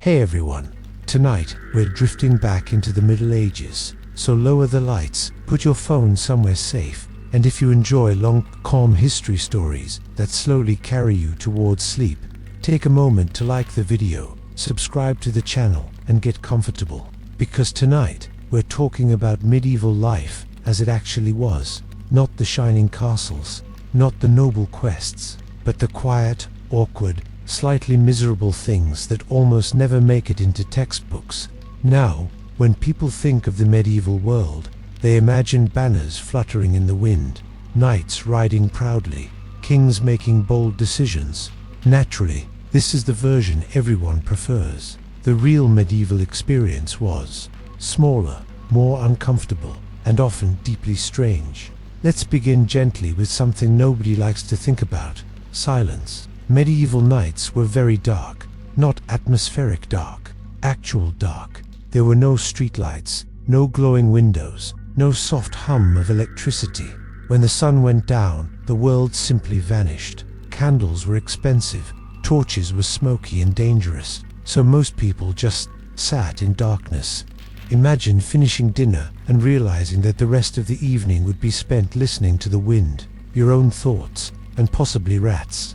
Hey everyone, tonight we're drifting back into the Middle Ages, so lower the lights, put your phone somewhere safe, and if you enjoy long, calm history stories that slowly carry you towards sleep, take a moment to like the video, subscribe to the channel, and get comfortable, because tonight we're talking about medieval life as it actually was, not the shining castles, not the noble quests, but the quiet, awkward, slightly miserable things that almost never make it into textbooks. Now, when people think of the medieval world, they imagine banners fluttering in the wind, knights riding proudly, kings making bold decisions. Naturally, this is the version everyone prefers. The real medieval experience was smaller, more uncomfortable, and often deeply strange. Let's begin gently with something nobody likes to think about: silence. Medieval nights were very dark, not atmospheric dark, actual dark. There were no streetlights, no glowing windows, no soft hum of electricity. When the sun went down, the world simply vanished. Candles were expensive, torches were smoky and dangerous, so most people just sat in darkness. Imagine finishing dinner and realizing that the rest of the evening would be spent listening to the wind, your own thoughts, and possibly rats.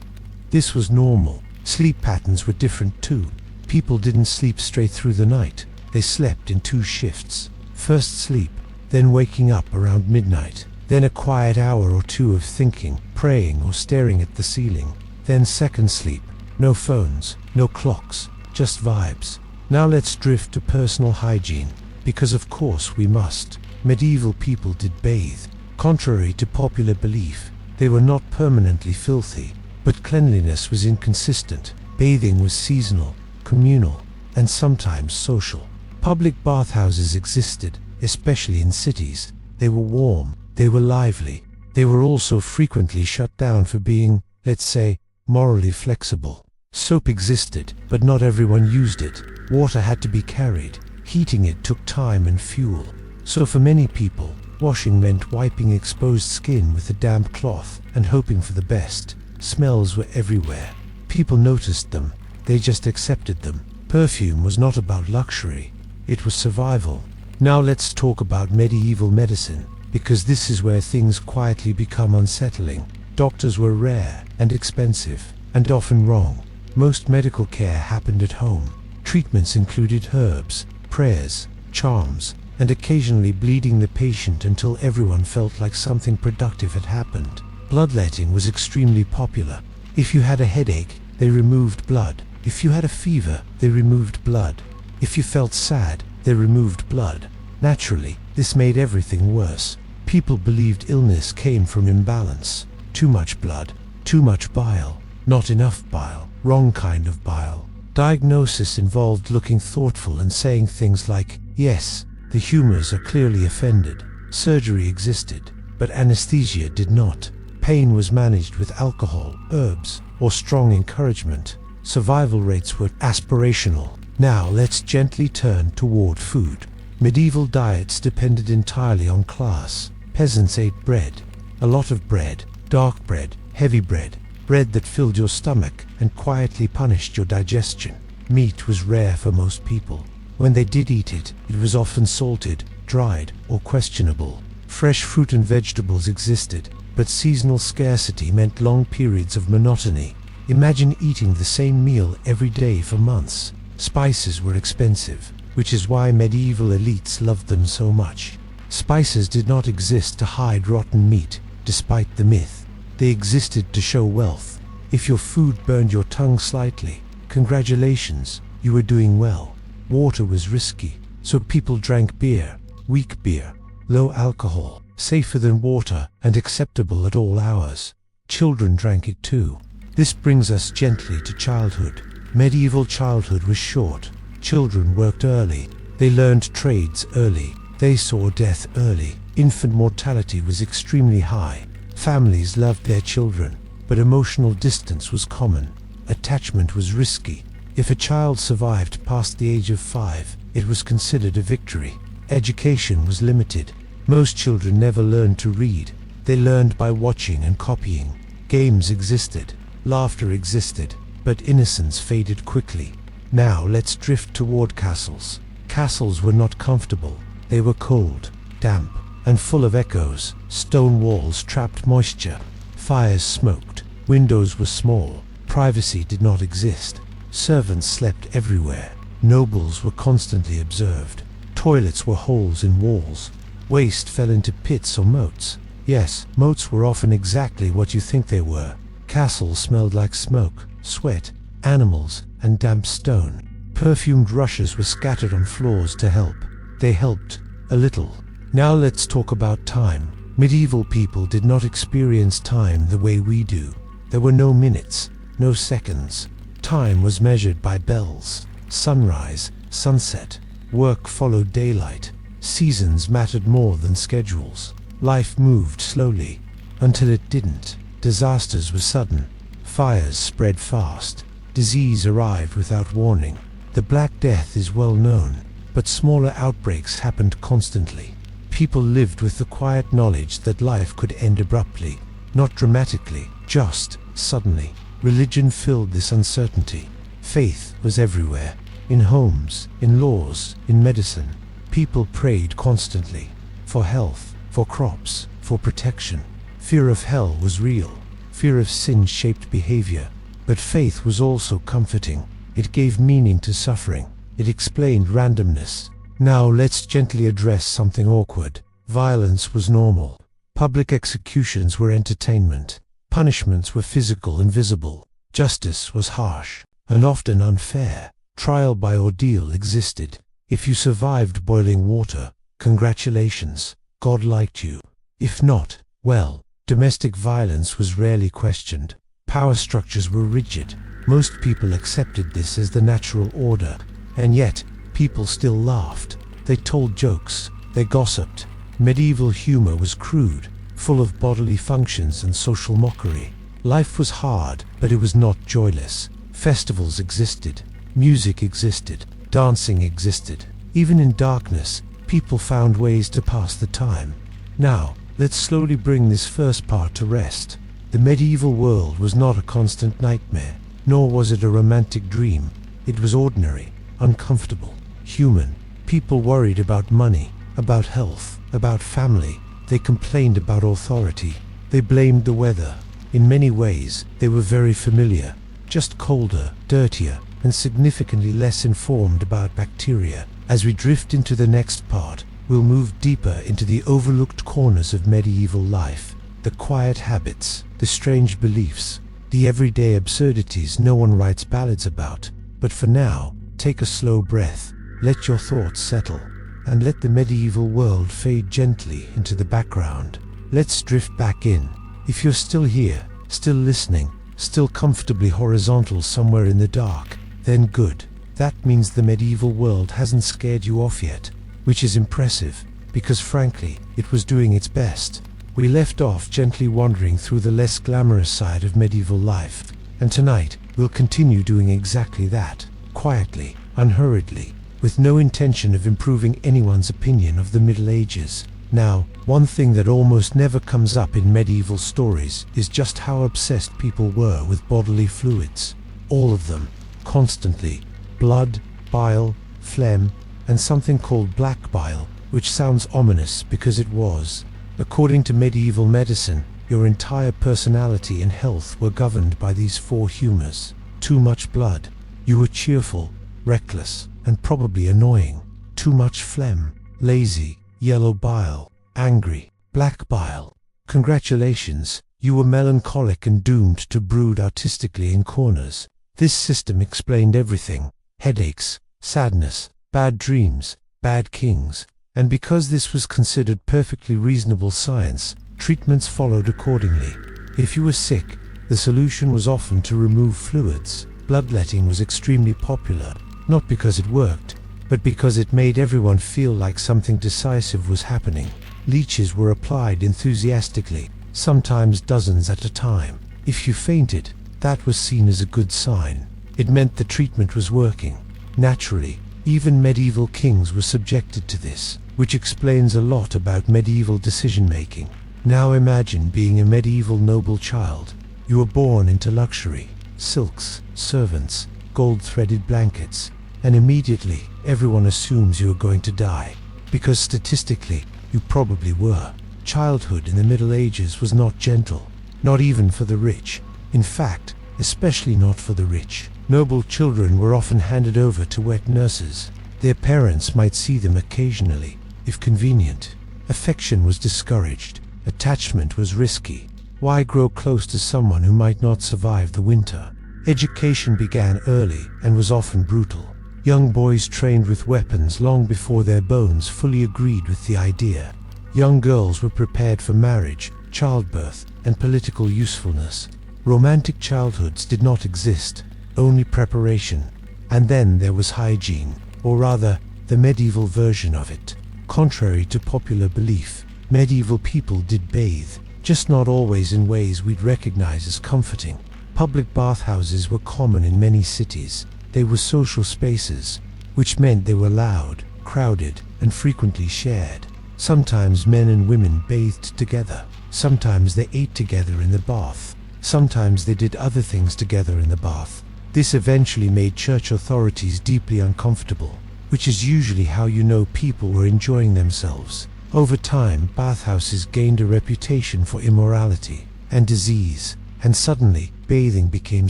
This was normal. Sleep patterns were different too. People didn't sleep straight through the night. They slept in 2 shifts. First sleep, then waking up around midnight. Then a quiet hour or 2 of thinking, praying, or staring at the ceiling. Then second sleep. No phones, no clocks, just vibes. Now let's drift to personal hygiene, because of course we must. Medieval people did bathe. Contrary to popular belief, they were not permanently filthy. But cleanliness was inconsistent. Bathing was seasonal, communal, and sometimes social. Public bathhouses existed, especially in cities. They were warm, they were lively. They were also frequently shut down for being, let's say, morally flexible. Soap existed, but not everyone used it. Water had to be carried. Heating it took time and fuel. So for many people, washing meant wiping exposed skin with a damp cloth and hoping for the best. Smells were everywhere. People noticed them. They just accepted them. Perfume was not about luxury. It was survival. Now let's talk about medieval medicine, because this is where things quietly become unsettling. Doctors were rare and expensive, and often wrong. Most medical care happened at home. Treatments included herbs, prayers, charms, and occasionally bleeding the patient until everyone felt like something productive had happened. Bloodletting was extremely popular. If you had a headache, they removed blood. If you had a fever, they removed blood. If you felt sad, they removed blood. Naturally, this made everything worse. People believed illness came from imbalance. Too much blood, too much bile, not enough bile, wrong kind of bile. Diagnosis involved looking thoughtful and saying things like, yes, the humors are clearly offended. Surgery existed, but anesthesia did not. Pain was managed with alcohol, herbs, or strong encouragement. Survival rates were aspirational. Now let's gently turn toward food. Medieval diets depended entirely on class. Peasants ate bread. A lot of bread, dark bread, heavy bread, bread that filled your stomach and quietly punished your digestion. Meat was rare for most people. When they did eat it, it was often salted, dried, or questionable. Fresh fruit and vegetables existed, but seasonal scarcity meant long periods of monotony. Imagine eating the same meal every day for months. Spices were expensive, which is why medieval elites loved them so much. Spices did not exist to hide rotten meat, despite the myth. They existed to show wealth. If your food burned your tongue slightly, congratulations, you were doing well. Water was risky, so people drank beer, weak beer, low alcohol, safer than water and acceptable at all hours. Children drank it too. This brings us gently to childhood. Medieval childhood was short. Children worked early. They learned trades early. They saw death early. Infant mortality was extremely high. Families loved their children, but emotional distance was common. Attachment was risky. If a child survived past the age of 5, it was considered a victory. Education was limited. Most children never learned to read. They learned by watching and copying. Games existed. Laughter existed. But innocence faded quickly. Now let's drift toward castles. Castles were not comfortable. They were cold, damp, and full of echoes. Stone walls trapped moisture. Fires smoked. Windows were small. Privacy did not exist. Servants slept everywhere. Nobles were constantly observed. Toilets were holes in walls. Waste fell into pits or moats. Yes, moats were often exactly what you think they were. Castles smelled like smoke, sweat, animals, and damp stone. Perfumed rushes were scattered on floors to help. They helped a little. Now let's talk about time. Medieval people did not experience time the way we do. There were no minutes, no seconds. Time was measured by bells. Sunrise, sunset. Work followed daylight. Seasons mattered more than schedules. Life moved slowly, until it didn't. Disasters were sudden. Fires spread fast. Disease arrived without warning. The Black Death is well known, but smaller outbreaks happened constantly. People lived with the quiet knowledge that life could end abruptly, not dramatically, just suddenly. Religion filled this uncertainty. Faith was everywhere, in homes, in laws, in medicine. People prayed constantly, for health, for crops, for protection. Fear of hell was real. Fear of sin shaped behavior. But faith was also comforting. It gave meaning to suffering. It explained randomness. Now let's gently address something awkward. Violence was normal. Public executions were entertainment. Punishments were physical and visible. Justice was harsh, and often unfair. Trial by ordeal existed. If you survived boiling water, congratulations, God liked you. If not, well, domestic violence was rarely questioned. Power structures were rigid. Most people accepted this as the natural order, and yet, people still laughed. They told jokes. They gossiped. Medieval humor was crude, full of bodily functions and social mockery. Life was hard, but it was not joyless. Festivals existed. Music existed. Dancing existed. Even in darkness, people found ways to pass the time. Now, let's slowly bring this first part to rest. The medieval world was not a constant nightmare, nor was it a romantic dream. It was ordinary, uncomfortable, human. People worried about money, about health, about family. They complained about authority. They blamed the weather. In many ways, they were very familiar, just colder, dirtier, and significantly less informed about bacteria. As we drift into the next part, we'll move deeper into the overlooked corners of medieval life, the quiet habits, the strange beliefs, the everyday absurdities no one writes ballads about. But for now, take a slow breath, let your thoughts settle, and let the medieval world fade gently into the background. Let's drift back in. If you're still here, still listening, still comfortably horizontal somewhere in the dark, then good. That means the medieval world hasn't scared you off yet, which is impressive, because frankly, it was doing its best. We left off gently wandering through the less glamorous side of medieval life, and tonight we'll continue doing exactly that, quietly, unhurriedly, with no intention of improving anyone's opinion of the Middle Ages. Now, one thing that almost never comes up in medieval stories is just how obsessed people were with bodily fluids. All of them, constantly. Blood, bile, phlegm, and something called black bile, which sounds ominous because it was. According to medieval medicine, your entire personality and health were governed by these four humors. Too much blood. You were cheerful, reckless, and probably annoying. Too much phlegm. Lazy. Yellow bile. Angry. Black bile. Congratulations, you were melancholic and doomed to brood artistically in corners. This system explained everything. Headaches, sadness, bad dreams, bad kings. And because this was considered perfectly reasonable science, treatments followed accordingly. If you were sick, the solution was often to remove fluids. Bloodletting was extremely popular, not because it worked, but because it made everyone feel like something decisive was happening. Leeches were applied enthusiastically, sometimes dozens at a time. If you fainted, that was seen as a good sign. It meant the treatment was working. Naturally, even medieval kings were subjected to this, which explains a lot about medieval decision-making. Now imagine being a medieval noble child. You were born into luxury, silks, servants, gold-threaded blankets, and immediately everyone assumes you are going to die, because statistically you probably were. Childhood in the Middle Ages was not gentle, not even for the rich. In fact, especially not for the rich. Noble children were often handed over to wet nurses. Their parents might see them occasionally, if convenient. Affection was discouraged. Attachment was risky. Why grow close to someone who might not survive the winter? Education began early and was often brutal. Young boys trained with weapons long before their bones fully agreed with the idea. Young girls were prepared for marriage, childbirth, and political usefulness. Romantic childhoods did not exist, only preparation. And then there was hygiene, or rather, the medieval version of it. Contrary to popular belief, medieval people did bathe, just not always in ways we'd recognize as comforting. Public bathhouses were common in many cities. They were social spaces, which meant they were loud, crowded, and frequently shared. Sometimes men and women bathed together. Sometimes they ate together in the bath. Sometimes they did other things together in the bath. This eventually made church authorities deeply uncomfortable, which is usually how you know people were enjoying themselves. Over time, bathhouses gained a reputation for immorality and disease, and suddenly, bathing became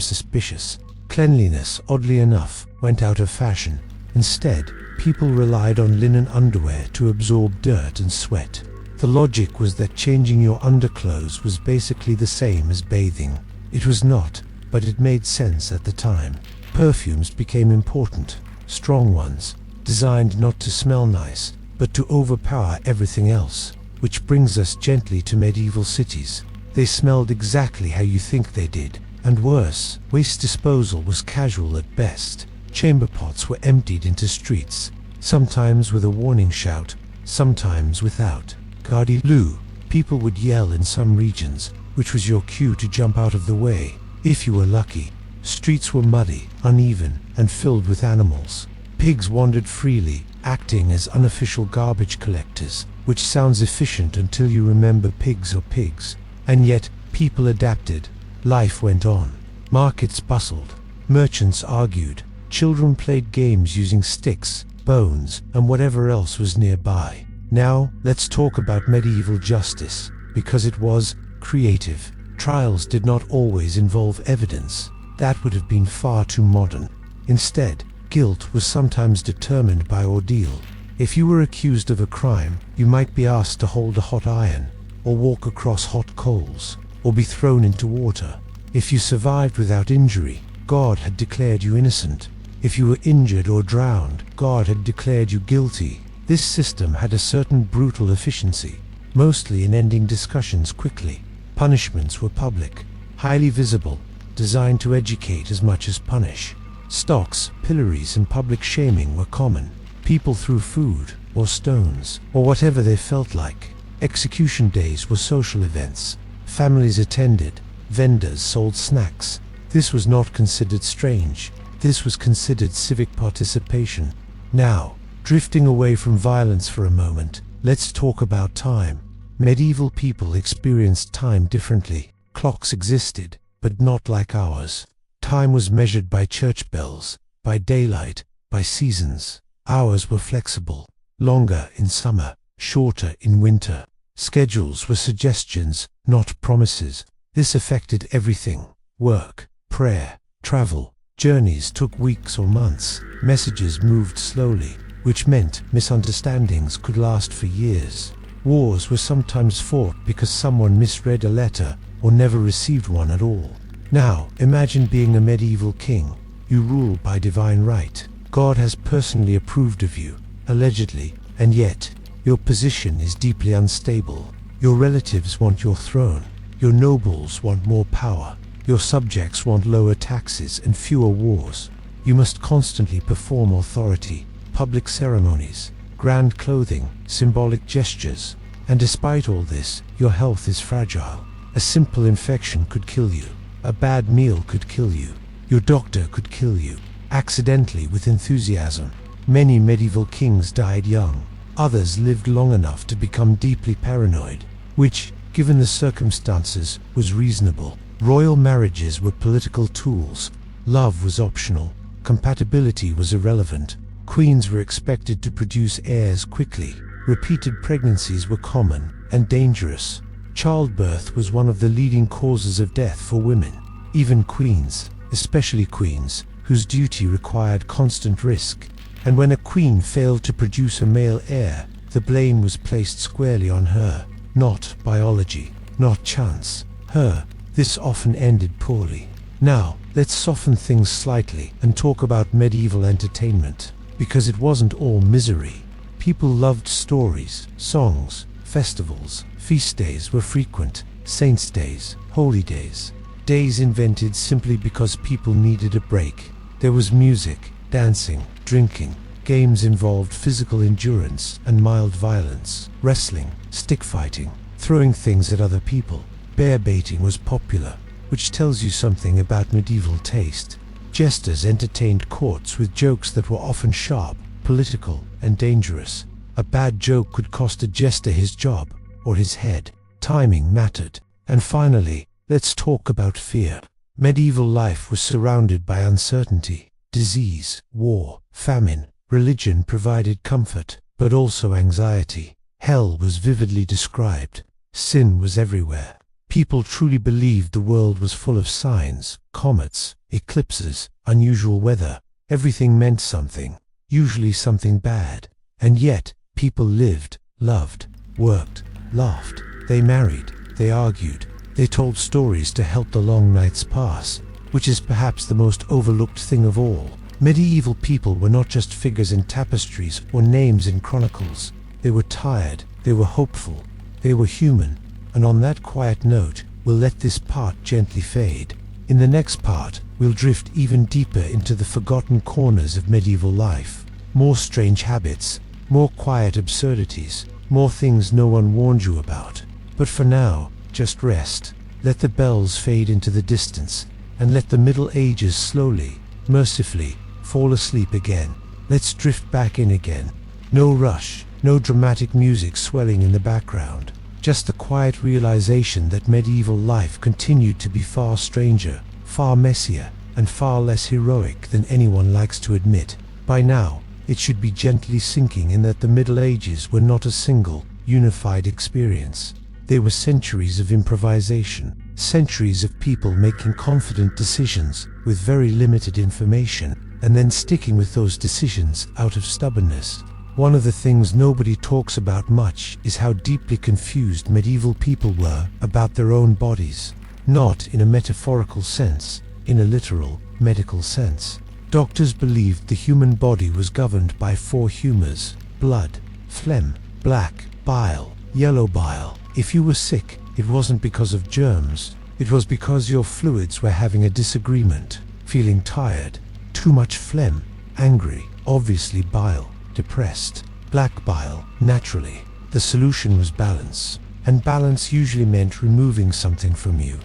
suspicious. Cleanliness, oddly enough, went out of fashion. Instead, people relied on linen underwear to absorb dirt and sweat. The logic was that changing your underclothes was basically the same as bathing. It was not, but it made sense at the time. Perfumes became important, strong ones, designed not to smell nice, but to overpower everything else. Which brings us gently to medieval cities. They smelled exactly how you think they did, and worse, waste disposal was casual at best. Chamber pots were emptied into streets, sometimes with a warning shout, sometimes without. Gardy-loo, people would yell in some regions, which was your cue to jump out of the way, if you were lucky. Streets were muddy, uneven, and filled with animals. Pigs wandered freely, acting as unofficial garbage collectors, which sounds efficient until you remember pigs are pigs. And yet, people adapted. Life went on. Markets bustled. Merchants argued. Children played games using sticks, bones, and whatever else was nearby. Now, let's talk about medieval justice, because it was creative. Trials did not always involve evidence. That would have been far too modern. Instead, guilt was sometimes determined by ordeal. If you were accused of a crime, you might be asked to hold a hot iron, or walk across hot coals, or be thrown into water. If you survived without injury, God had declared you innocent. If you were injured or drowned, God had declared you guilty. This system had a certain brutal efficiency, mostly in ending discussions quickly. Punishments were public, highly visible, designed to educate as much as punish. Stocks, pillories, and public shaming were common. People threw food, or stones, or whatever they felt like. Execution days were social events. Families attended. Vendors sold snacks. This was not considered strange. This was considered civic participation. Now, drifting away from violence for a moment, let's talk about time. Medieval people experienced time differently. Clocks existed, but not like ours. Time was measured by church bells, by daylight, by seasons. Hours were flexible, longer in summer, shorter in winter. Schedules were suggestions, not promises. This affected everything: work, prayer, travel. Journeys took weeks or months. Messages moved slowly, which meant misunderstandings could last for years. Wars were sometimes fought because someone misread a letter or never received one at all. Now, imagine being a medieval king. You rule by divine right. God has personally approved of you, allegedly, and yet, your position is deeply unstable. Your relatives want your throne. Your nobles want more power. Your subjects want lower taxes and fewer wars. You must constantly perform authority, public ceremonies, grand clothing, symbolic gestures. And despite all this, your health is fragile. A simple infection could kill you. A bad meal could kill you. Your doctor could kill you, accidentally with enthusiasm. Many medieval kings died young. Others lived long enough to become deeply paranoid, which, given the circumstances, was reasonable. Royal marriages were political tools. Love was optional. compatibility was irrelevant. Queens were expected to produce heirs quickly. Repeated pregnancies were common and dangerous. Childbirth was one of the leading causes of death for women. Even queens, especially queens, whose duty required constant risk. And when a queen failed to produce a male heir, the blame was placed squarely on her. Not biology, not chance. Her. This often ended poorly. Now, let's soften things slightly and talk about medieval entertainment, because it wasn't all misery. People loved stories, songs, festivals, feast days were frequent, saints' days, holy days, days invented simply because people needed a break. There was music, dancing, drinking. Games involved physical endurance and mild violence, wrestling, stick fighting, throwing things at other people. Bear baiting was popular, which tells you something about medieval taste. Jesters entertained courts with jokes that were often sharp, political, and dangerous. A bad joke could cost a jester his job, or his head. Timing mattered. And finally, let's talk about fear. Medieval life was surrounded by uncertainty. Disease, war, famine. Religion provided comfort, but also anxiety. Hell was vividly described. Sin was everywhere. People truly believed the world was full of signs, comets, eclipses, unusual weather. Everything meant something, usually something bad. And yet, people lived, loved, worked, laughed. They married, they argued, they told stories to help the long nights pass, which is perhaps the most overlooked thing of all. Medieval people were not just figures in tapestries or names in chronicles. They were tired, they were hopeful, they were human. And on that quiet note, we'll let this part gently fade. In the next part, we'll drift even deeper into the forgotten corners of medieval life. More strange habits, more quiet absurdities, more things no one warned you about. But for now, just rest. Let the bells fade into the distance, and let the Middle Ages slowly, mercifully, fall asleep again. Let's drift back in again. No rush, no dramatic music swelling in the background. Just the quiet realization that medieval life continued to be far stranger, far messier, and far less heroic than anyone likes to admit. By now, it should be gently sinking in that the Middle Ages were not a single, unified experience. They were centuries of improvisation, centuries of people making confident decisions with very limited information, and then sticking with those decisions out of stubbornness. One of the things nobody talks about much is how deeply confused medieval people were about their own bodies. Not in a metaphorical sense, in a literal, medical sense. Doctors believed the human body was governed by 4 humors: blood, phlegm, black bile, yellow bile. If you were sick, it wasn't because of germs. It was because your fluids were having a disagreement. Feeling tired, too much phlegm, angry, obviously bile, depressed, black bile, naturally. The solution was balance, and balance usually meant removing something from you.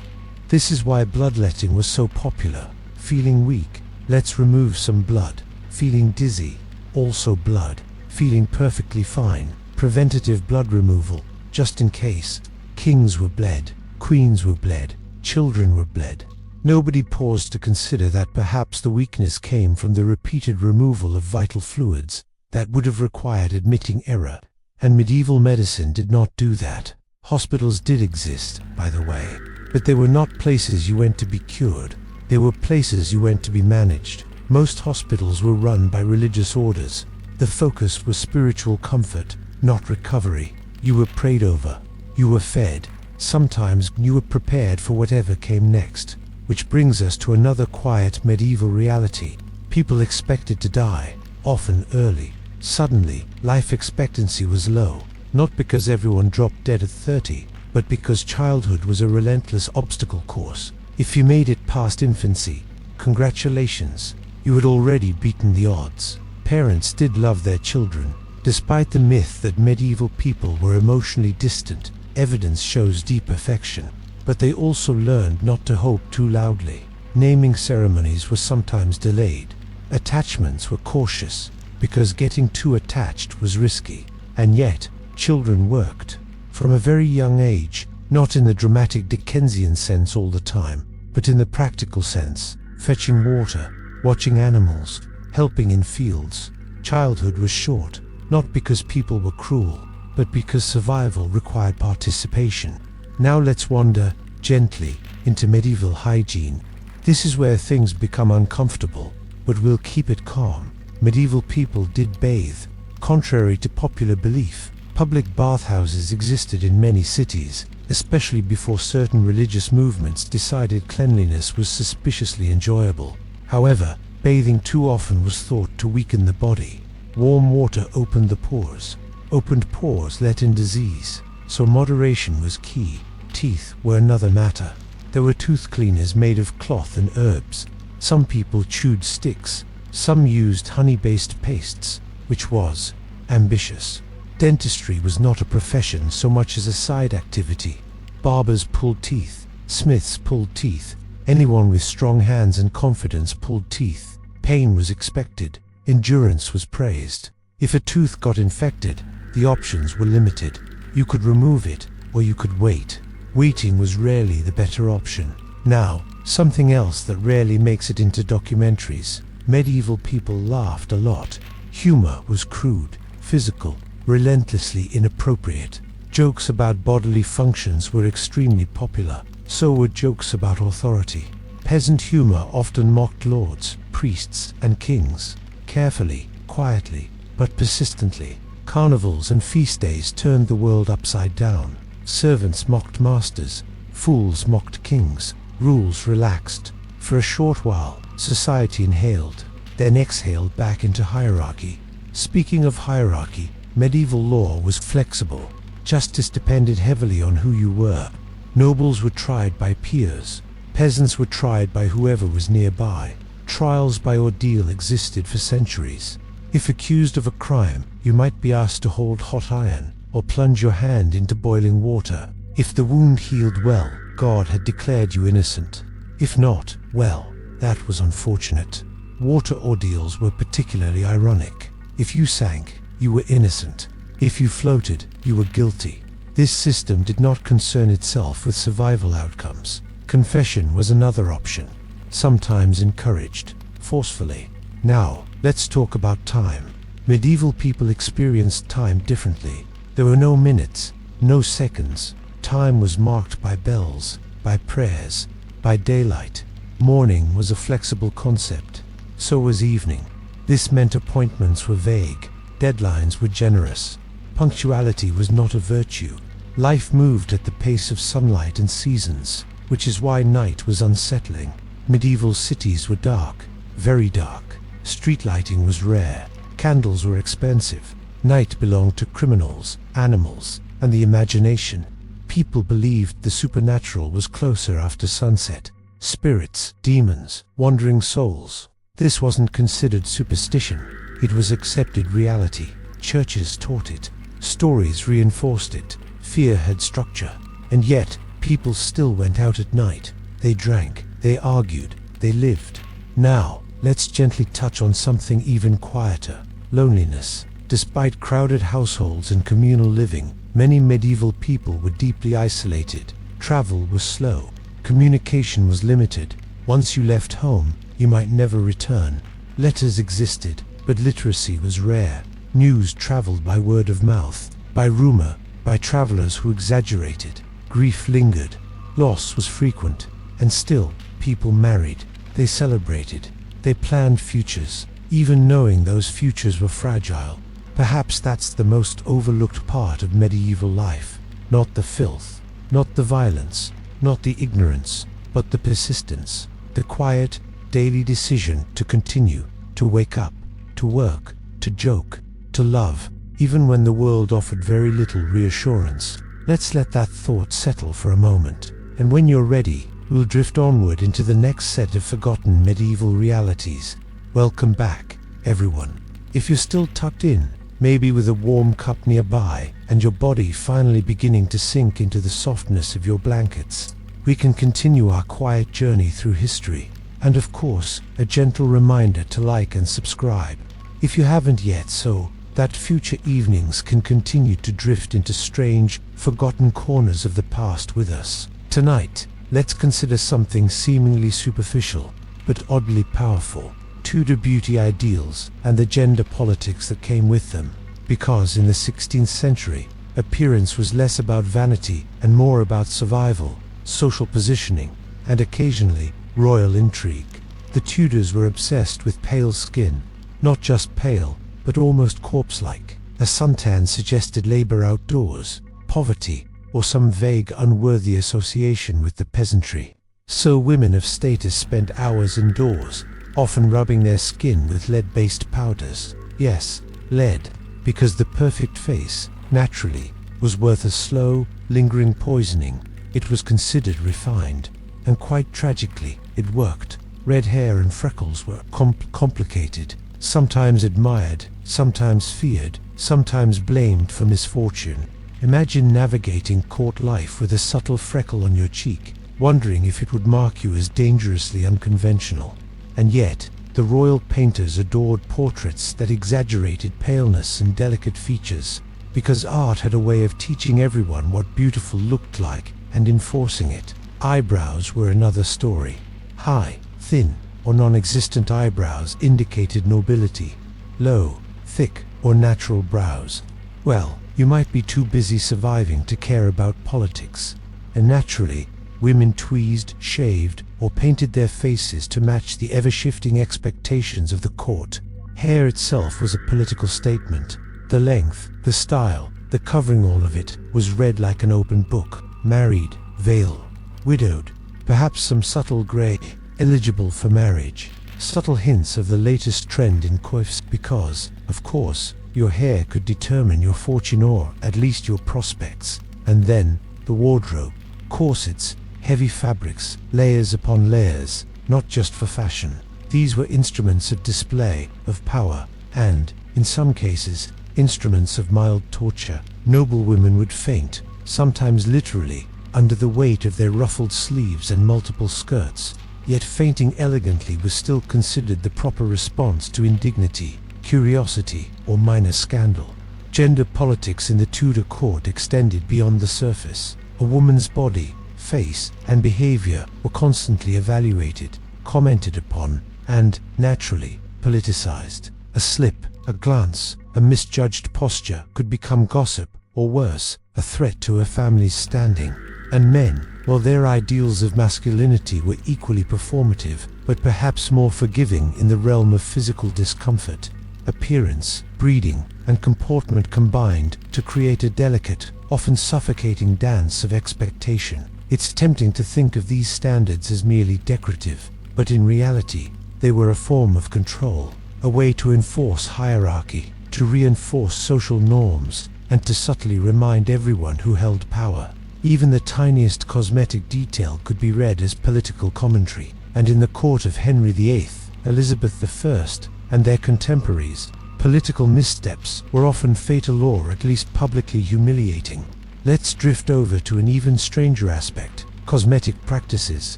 This is why bloodletting was so popular. Feeling weak, let's remove some blood. Feeling dizzy, also blood. Feeling perfectly fine, preventative blood removal, just in case. Kings were bled, queens were bled, children were bled. Nobody paused to consider that perhaps the weakness came from the repeated removal of vital fluids that would have required admitting error, and medieval medicine did not do that. Hospitals did exist, by the way, but they were not places you went to be cured. They were places you went to be managed. Most hospitals were run by religious orders. The focus was spiritual comfort, not recovery. You were prayed over. You were fed. Sometimes you were prepared for whatever came next. Which brings us to another quiet medieval reality. People expected to die, often early. Suddenly, life expectancy was low, not because everyone dropped dead at 30, but because childhood was a relentless obstacle course. If you made it past infancy, congratulations, you had already beaten the odds. Parents did love their children. Despite the myth that medieval people were emotionally distant, evidence shows deep affection. But they also learned not to hope too loudly. Naming ceremonies were sometimes delayed. Attachments were cautious, because getting too attached was risky. And yet, children worked. From a very young age, not in the dramatic Dickensian sense all the time, but in the practical sense, fetching water, watching animals, helping in fields. Childhood was short, not because people were cruel, but because survival required participation. Now let's wander, gently, into medieval hygiene. This is where things become uncomfortable, but we'll keep it calm. Medieval people did bathe. Contrary to popular belief, public bathhouses existed in many cities, especially before certain religious movements decided cleanliness was suspiciously enjoyable. However, bathing too often was thought to weaken the body. Warm water opened the pores. Opened pores let in disease, so moderation was key. Teeth were another matter. There were tooth cleaners made of cloth and herbs. Some people chewed sticks. Some used honey-based pastes, which was ambitious. Dentistry was not a profession so much as a side activity. Barbers pulled teeth. Smiths pulled teeth. Anyone with strong hands and confidence pulled teeth. Pain was expected. Endurance was praised. If a tooth got infected, the options were limited. You could remove it, or you could wait. Waiting was rarely the better option. Now, something else that rarely makes it into documentaries. Medieval people laughed a lot. Humor was crude, physical, relentlessly inappropriate. Jokes about bodily functions were extremely popular. So were jokes about authority. Peasant humor often mocked lords, priests, and kings. Carefully, quietly, but persistently. Carnivals and feast days turned the world upside down. Servants mocked masters. Fools mocked kings. Rules relaxed. For a short while, society inhaled, then exhaled back into hierarchy. Speaking of hierarchy, medieval law was flexible. Justice depended heavily on who you were. Nobles were tried by peers. Peasants were tried by whoever was nearby. Trials by ordeal existed for centuries. If accused of a crime, you might be asked to hold hot iron, or plunge your hand into boiling water. If the wound healed well, God had declared you innocent. If not, well, that was unfortunate. Water ordeals were particularly ironic. If you sank, you were innocent. If you floated, you were guilty. This system did not concern itself with survival outcomes. Confession was another option, sometimes encouraged, forcefully. Now, let's talk about time. Medieval people experienced time differently. There were no minutes, no seconds. Time was marked by bells, by prayers, by daylight. Morning was a flexible concept. So was evening. This meant appointments were vague. Deadlines were generous. Punctuality was not a virtue. Life moved at the pace of sunlight and seasons, which is why night was unsettling. Medieval cities were dark, very dark. Street lighting was rare. Candles were expensive. Night belonged to criminals, animals, and the imagination. People believed the supernatural was closer after sunset. Spirits, demons, wandering souls. This wasn't considered superstition. It was accepted reality. Churches taught it. Stories reinforced it. Fear had structure. And yet, people still went out at night. They drank. They argued. They lived. Now, let's gently touch on something even quieter. Loneliness. Despite crowded households and communal living, many medieval people were deeply isolated. Travel was slow. Communication was limited. Once you left home, you might never return. Letters existed, but literacy was rare. News traveled by word of mouth, by rumor, by travelers who exaggerated. Grief lingered. Loss was frequent. And still, people married. They celebrated. They planned futures, even knowing those futures were fragile. Perhaps that's the most overlooked part of medieval life. Not the filth, not the violence, not the ignorance, but the persistence. The quiet, daily decision to continue, to wake up, to work, to joke, to love, even when the world offered very little reassurance. Let's let that thought settle for a moment. And when you're ready, we'll drift onward into the next set of forgotten medieval realities. Welcome back, everyone. If you're still tucked in, maybe with a warm cup nearby, and your body finally beginning to sink into the softness of your blankets, we can continue our quiet journey through history. And of course, a gentle reminder to like and subscribe, if you haven't yet, so that future evenings can continue to drift into strange, forgotten corners of the past with us. Tonight, let's consider something seemingly superficial, but oddly powerful. Tudor beauty ideals and the gender politics that came with them. Because in the 16th century, appearance was less about vanity and more about survival, social positioning, and occasionally, royal intrigue. The Tudors were obsessed with pale skin, not just pale, but almost corpse-like. A suntan suggested labor outdoors, poverty, or some vague unworthy association with the peasantry. So women of status spent hours indoors, often rubbing their skin with lead-based powders. Yes, lead, because the perfect face, naturally, was worth a slow, lingering poisoning. It was considered refined, and quite tragically, it worked. Red hair and freckles were complicated, sometimes admired, sometimes feared, sometimes blamed for misfortune. Imagine navigating court life with a subtle freckle on your cheek, wondering if it would mark you as dangerously unconventional. And yet, the royal painters adored portraits that exaggerated paleness and delicate features, because art had a way of teaching everyone what beautiful looked like and enforcing it. Eyebrows were another story. High, thin, or non-existent eyebrows indicated nobility. Low, thick, or natural brows, well, you might be too busy surviving to care about politics. And naturally, women tweezed, shaved, or painted their faces to match the ever-shifting expectations of the court. Hair itself was a political statement. The length, the style, the covering, all of it, was read like an open book. Married, veil, widowed, perhaps some subtle grey, eligible for marriage. Subtle hints of the latest trend in coifs, because, of course, your hair could determine your fortune or, at least, your prospects. And then, the wardrobe. Corsets, heavy fabrics, layers upon layers, not just for fashion. These were instruments of display, of power, and, in some cases, instruments of mild torture. Noble women would faint, sometimes literally, under the weight of their ruffled sleeves and multiple skirts. Yet fainting elegantly was still considered the proper response to indignity, curiosity, or minor scandal. Gender politics in the Tudor court extended beyond the surface. A woman's body, face, and behavior were constantly evaluated, commented upon, and, naturally, politicized. A slip, a glance, a misjudged posture could become gossip, or worse, a threat to a family's standing. And men, well, their ideals of masculinity were equally performative, but perhaps more forgiving in the realm of physical discomfort. Appearance, breeding, and comportment combined to create a delicate, often suffocating dance of expectation. It's tempting to think of these standards as merely decorative, but in reality, they were a form of control, a way to enforce hierarchy, to reinforce social norms, and to subtly remind everyone who held power. Even the tiniest cosmetic detail could be read as political commentary, and in the court of Henry VIII, Elizabeth I, and their contemporaries, political missteps were often fatal or at least publicly humiliating. Let's drift over to an even stranger aspect: cosmetic practices.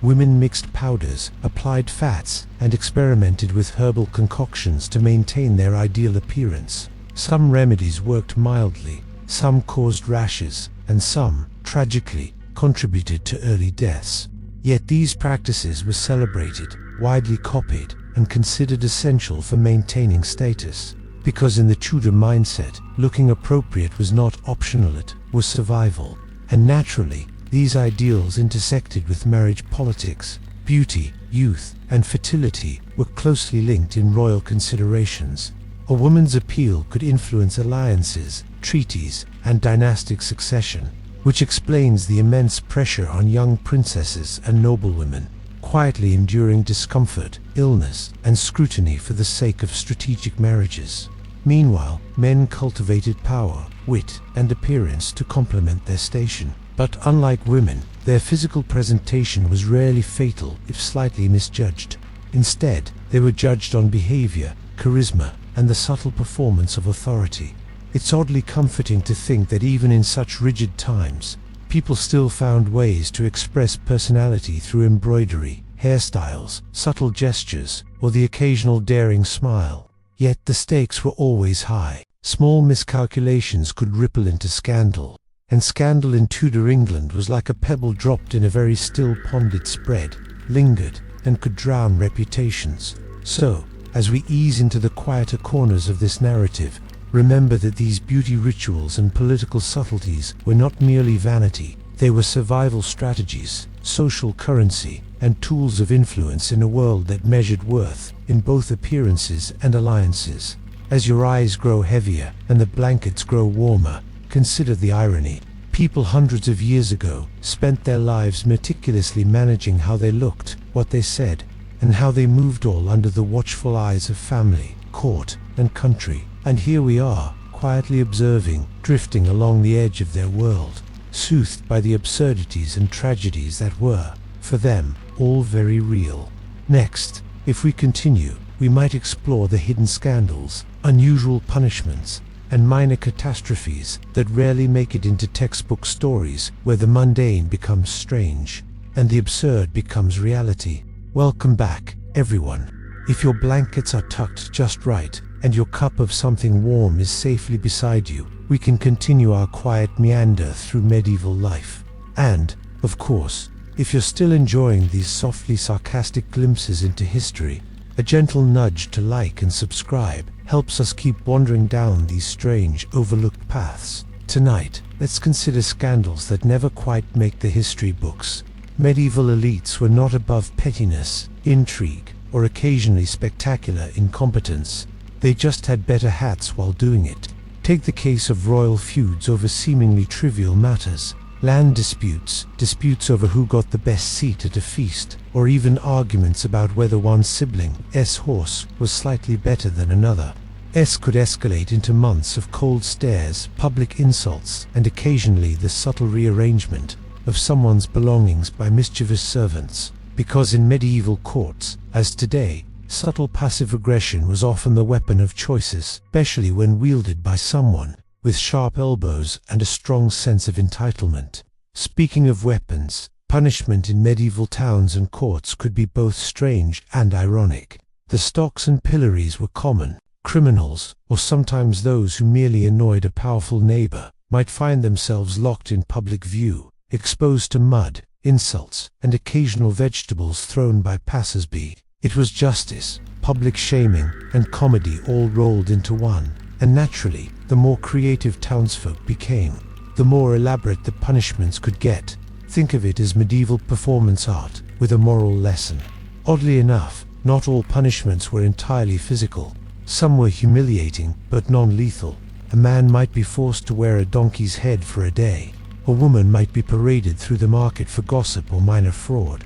Women mixed powders, applied fats, and experimented with herbal concoctions to maintain their ideal appearance. Some remedies worked mildly, some caused rashes, and some, tragically, contributed to early deaths. Yet these practices were celebrated, widely copied, and considered essential for maintaining status. Because in the Tudor mindset, looking appropriate was not optional, it was survival. And naturally, these ideals intersected with marriage politics. Beauty, youth, and fertility were closely linked in royal considerations. A woman's appeal could influence alliances, treaties, and dynastic succession, which explains the immense pressure on young princesses and noblewomen, quietly enduring discomfort, illness, and scrutiny for the sake of strategic marriages. Meanwhile, men cultivated power, wit, and appearance to complement their station. But unlike women, their physical presentation was rarely fatal if slightly misjudged. Instead, they were judged on behavior, charisma, and the subtle performance of authority. It's oddly comforting to think that even in such rigid times, people still found ways to express personality through embroidery, hairstyles, subtle gestures, or the occasional daring smile. Yet the stakes were always high. Small miscalculations could ripple into scandal, and scandal in Tudor England was like a pebble dropped in a very still pond. It spread, lingered, and could drown reputations. So, As we ease into the quieter corners of this narrative, remember that these beauty rituals and political subtleties were not merely vanity, they were survival strategies, social currency, and tools of influence in a world that measured worth in both appearances and alliances. As your eyes grow heavier and the blankets grow warmer, consider the irony. People hundreds of years ago spent their lives meticulously managing how they looked, what they said, and how they moved, all under the watchful eyes of family, court, and country. And here we are, quietly observing, drifting along the edge of their world, soothed by the absurdities and tragedies that were, for them, all very real. Next, if we continue, we might explore the hidden scandals, unusual punishments, and minor catastrophes that rarely make it into textbook stories, where the mundane becomes strange, and the absurd becomes reality. Welcome back, everyone. If your blankets are tucked just right, and your cup of something warm is safely beside you, we can continue our quiet meander through medieval life. And, of course, if you're still enjoying these softly sarcastic glimpses into history, a gentle nudge to like and subscribe helps us keep wandering down these strange, overlooked paths. Tonight, let's consider scandals that never quite make the history books. Medieval elites were not above pettiness, intrigue, or occasionally spectacular incompetence. They just had better hats while doing it. Take the case of royal feuds over seemingly trivial matters, land disputes, disputes over who got the best seat at a feast, or even arguments about whether one sibling's horse was slightly better than another. Could escalate into months of cold stares, public insults, and occasionally the subtle rearrangement of someone's belongings by mischievous servants. Because in medieval courts, as today, subtle passive aggression was often the weapon of choice, especially when wielded by someone with sharp elbows and a strong sense of entitlement. Speaking of weapons, punishment in medieval towns and courts could be both strange and ironic. The stocks and pillories were common. Criminals, or sometimes those who merely annoyed a powerful neighbor, might find themselves locked in public view, exposed to mud, insults, and occasional vegetables thrown by passers-by. It was justice, public shaming, and comedy all rolled into one. And naturally, the more creative townsfolk became, the more elaborate the punishments could get. Think of it as medieval performance art, with a moral lesson. Oddly enough, not all punishments were entirely physical. Some were humiliating, but non-lethal. A man might be forced to wear a donkey's head for a day. A woman might be paraded through the market for gossip or minor fraud.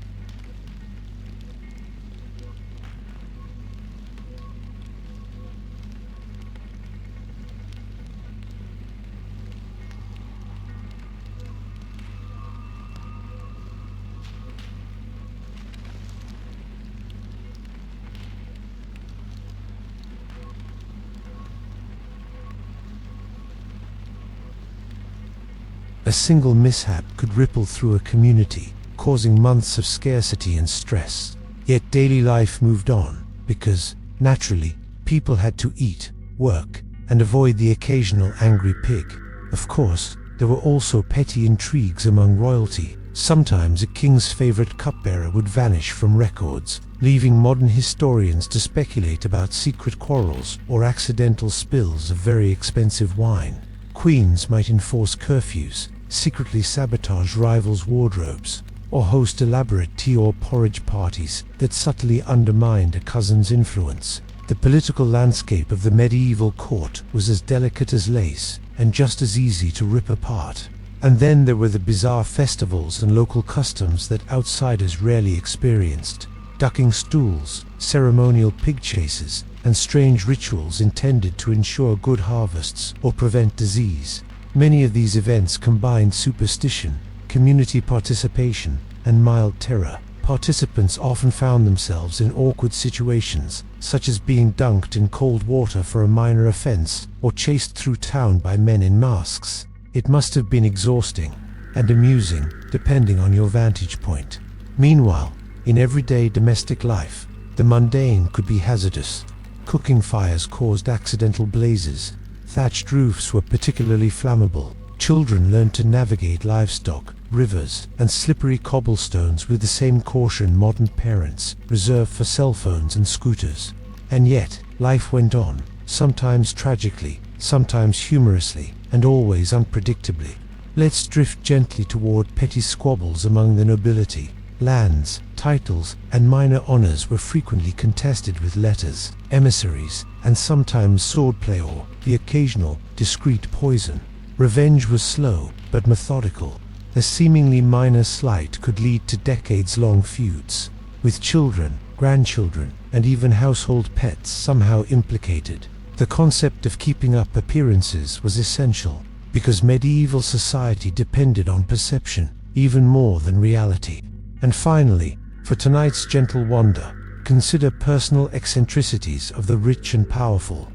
A single mishap could ripple through a community, causing months of scarcity and stress. Yet daily life moved on, because, naturally, people had to eat, work, and avoid the occasional angry pig. Of course, there were also petty intrigues among royalty. Sometimes a king's favorite cupbearer would vanish from records, leaving modern historians to speculate about secret quarrels or accidental spills of very expensive wine. Queens might enforce curfews, secretly sabotage rivals' wardrobes, or host elaborate tea or porridge parties that subtly undermined a cousin's influence. The political landscape of the medieval court was as delicate as lace, and just as easy to rip apart. And then there were the bizarre festivals and local customs that outsiders rarely experienced. Ducking stools, ceremonial pig chases, and strange rituals intended to ensure good harvests or prevent disease. Many of these events combined superstition, community participation, and mild terror. Participants often found themselves in awkward situations, such as being dunked in cold water for a minor offense, or chased through town by men in masks. It must have been exhausting and amusing, depending on your vantage point. Meanwhile, in everyday domestic life, the mundane could be hazardous. Cooking fires caused accidental blazes. Thatched roofs were particularly flammable. Children learned to navigate livestock, rivers, and slippery cobblestones with the same caution modern parents reserve for cell phones and scooters. And yet, life went on, sometimes tragically, sometimes humorously, and always unpredictably. Let's drift gently toward petty squabbles among the nobility. Lands, titles, and minor honors were frequently contested with letters, emissaries, and sometimes swordplay or the occasional, discreet poison. Revenge was slow, but methodical. A seemingly minor slight could lead to decades-long feuds, with children, grandchildren, and even household pets somehow implicated. The concept of keeping up appearances was essential, because medieval society depended on perception, even more than reality. And finally, for tonight's gentle wander, consider personal eccentricities of the rich and powerful.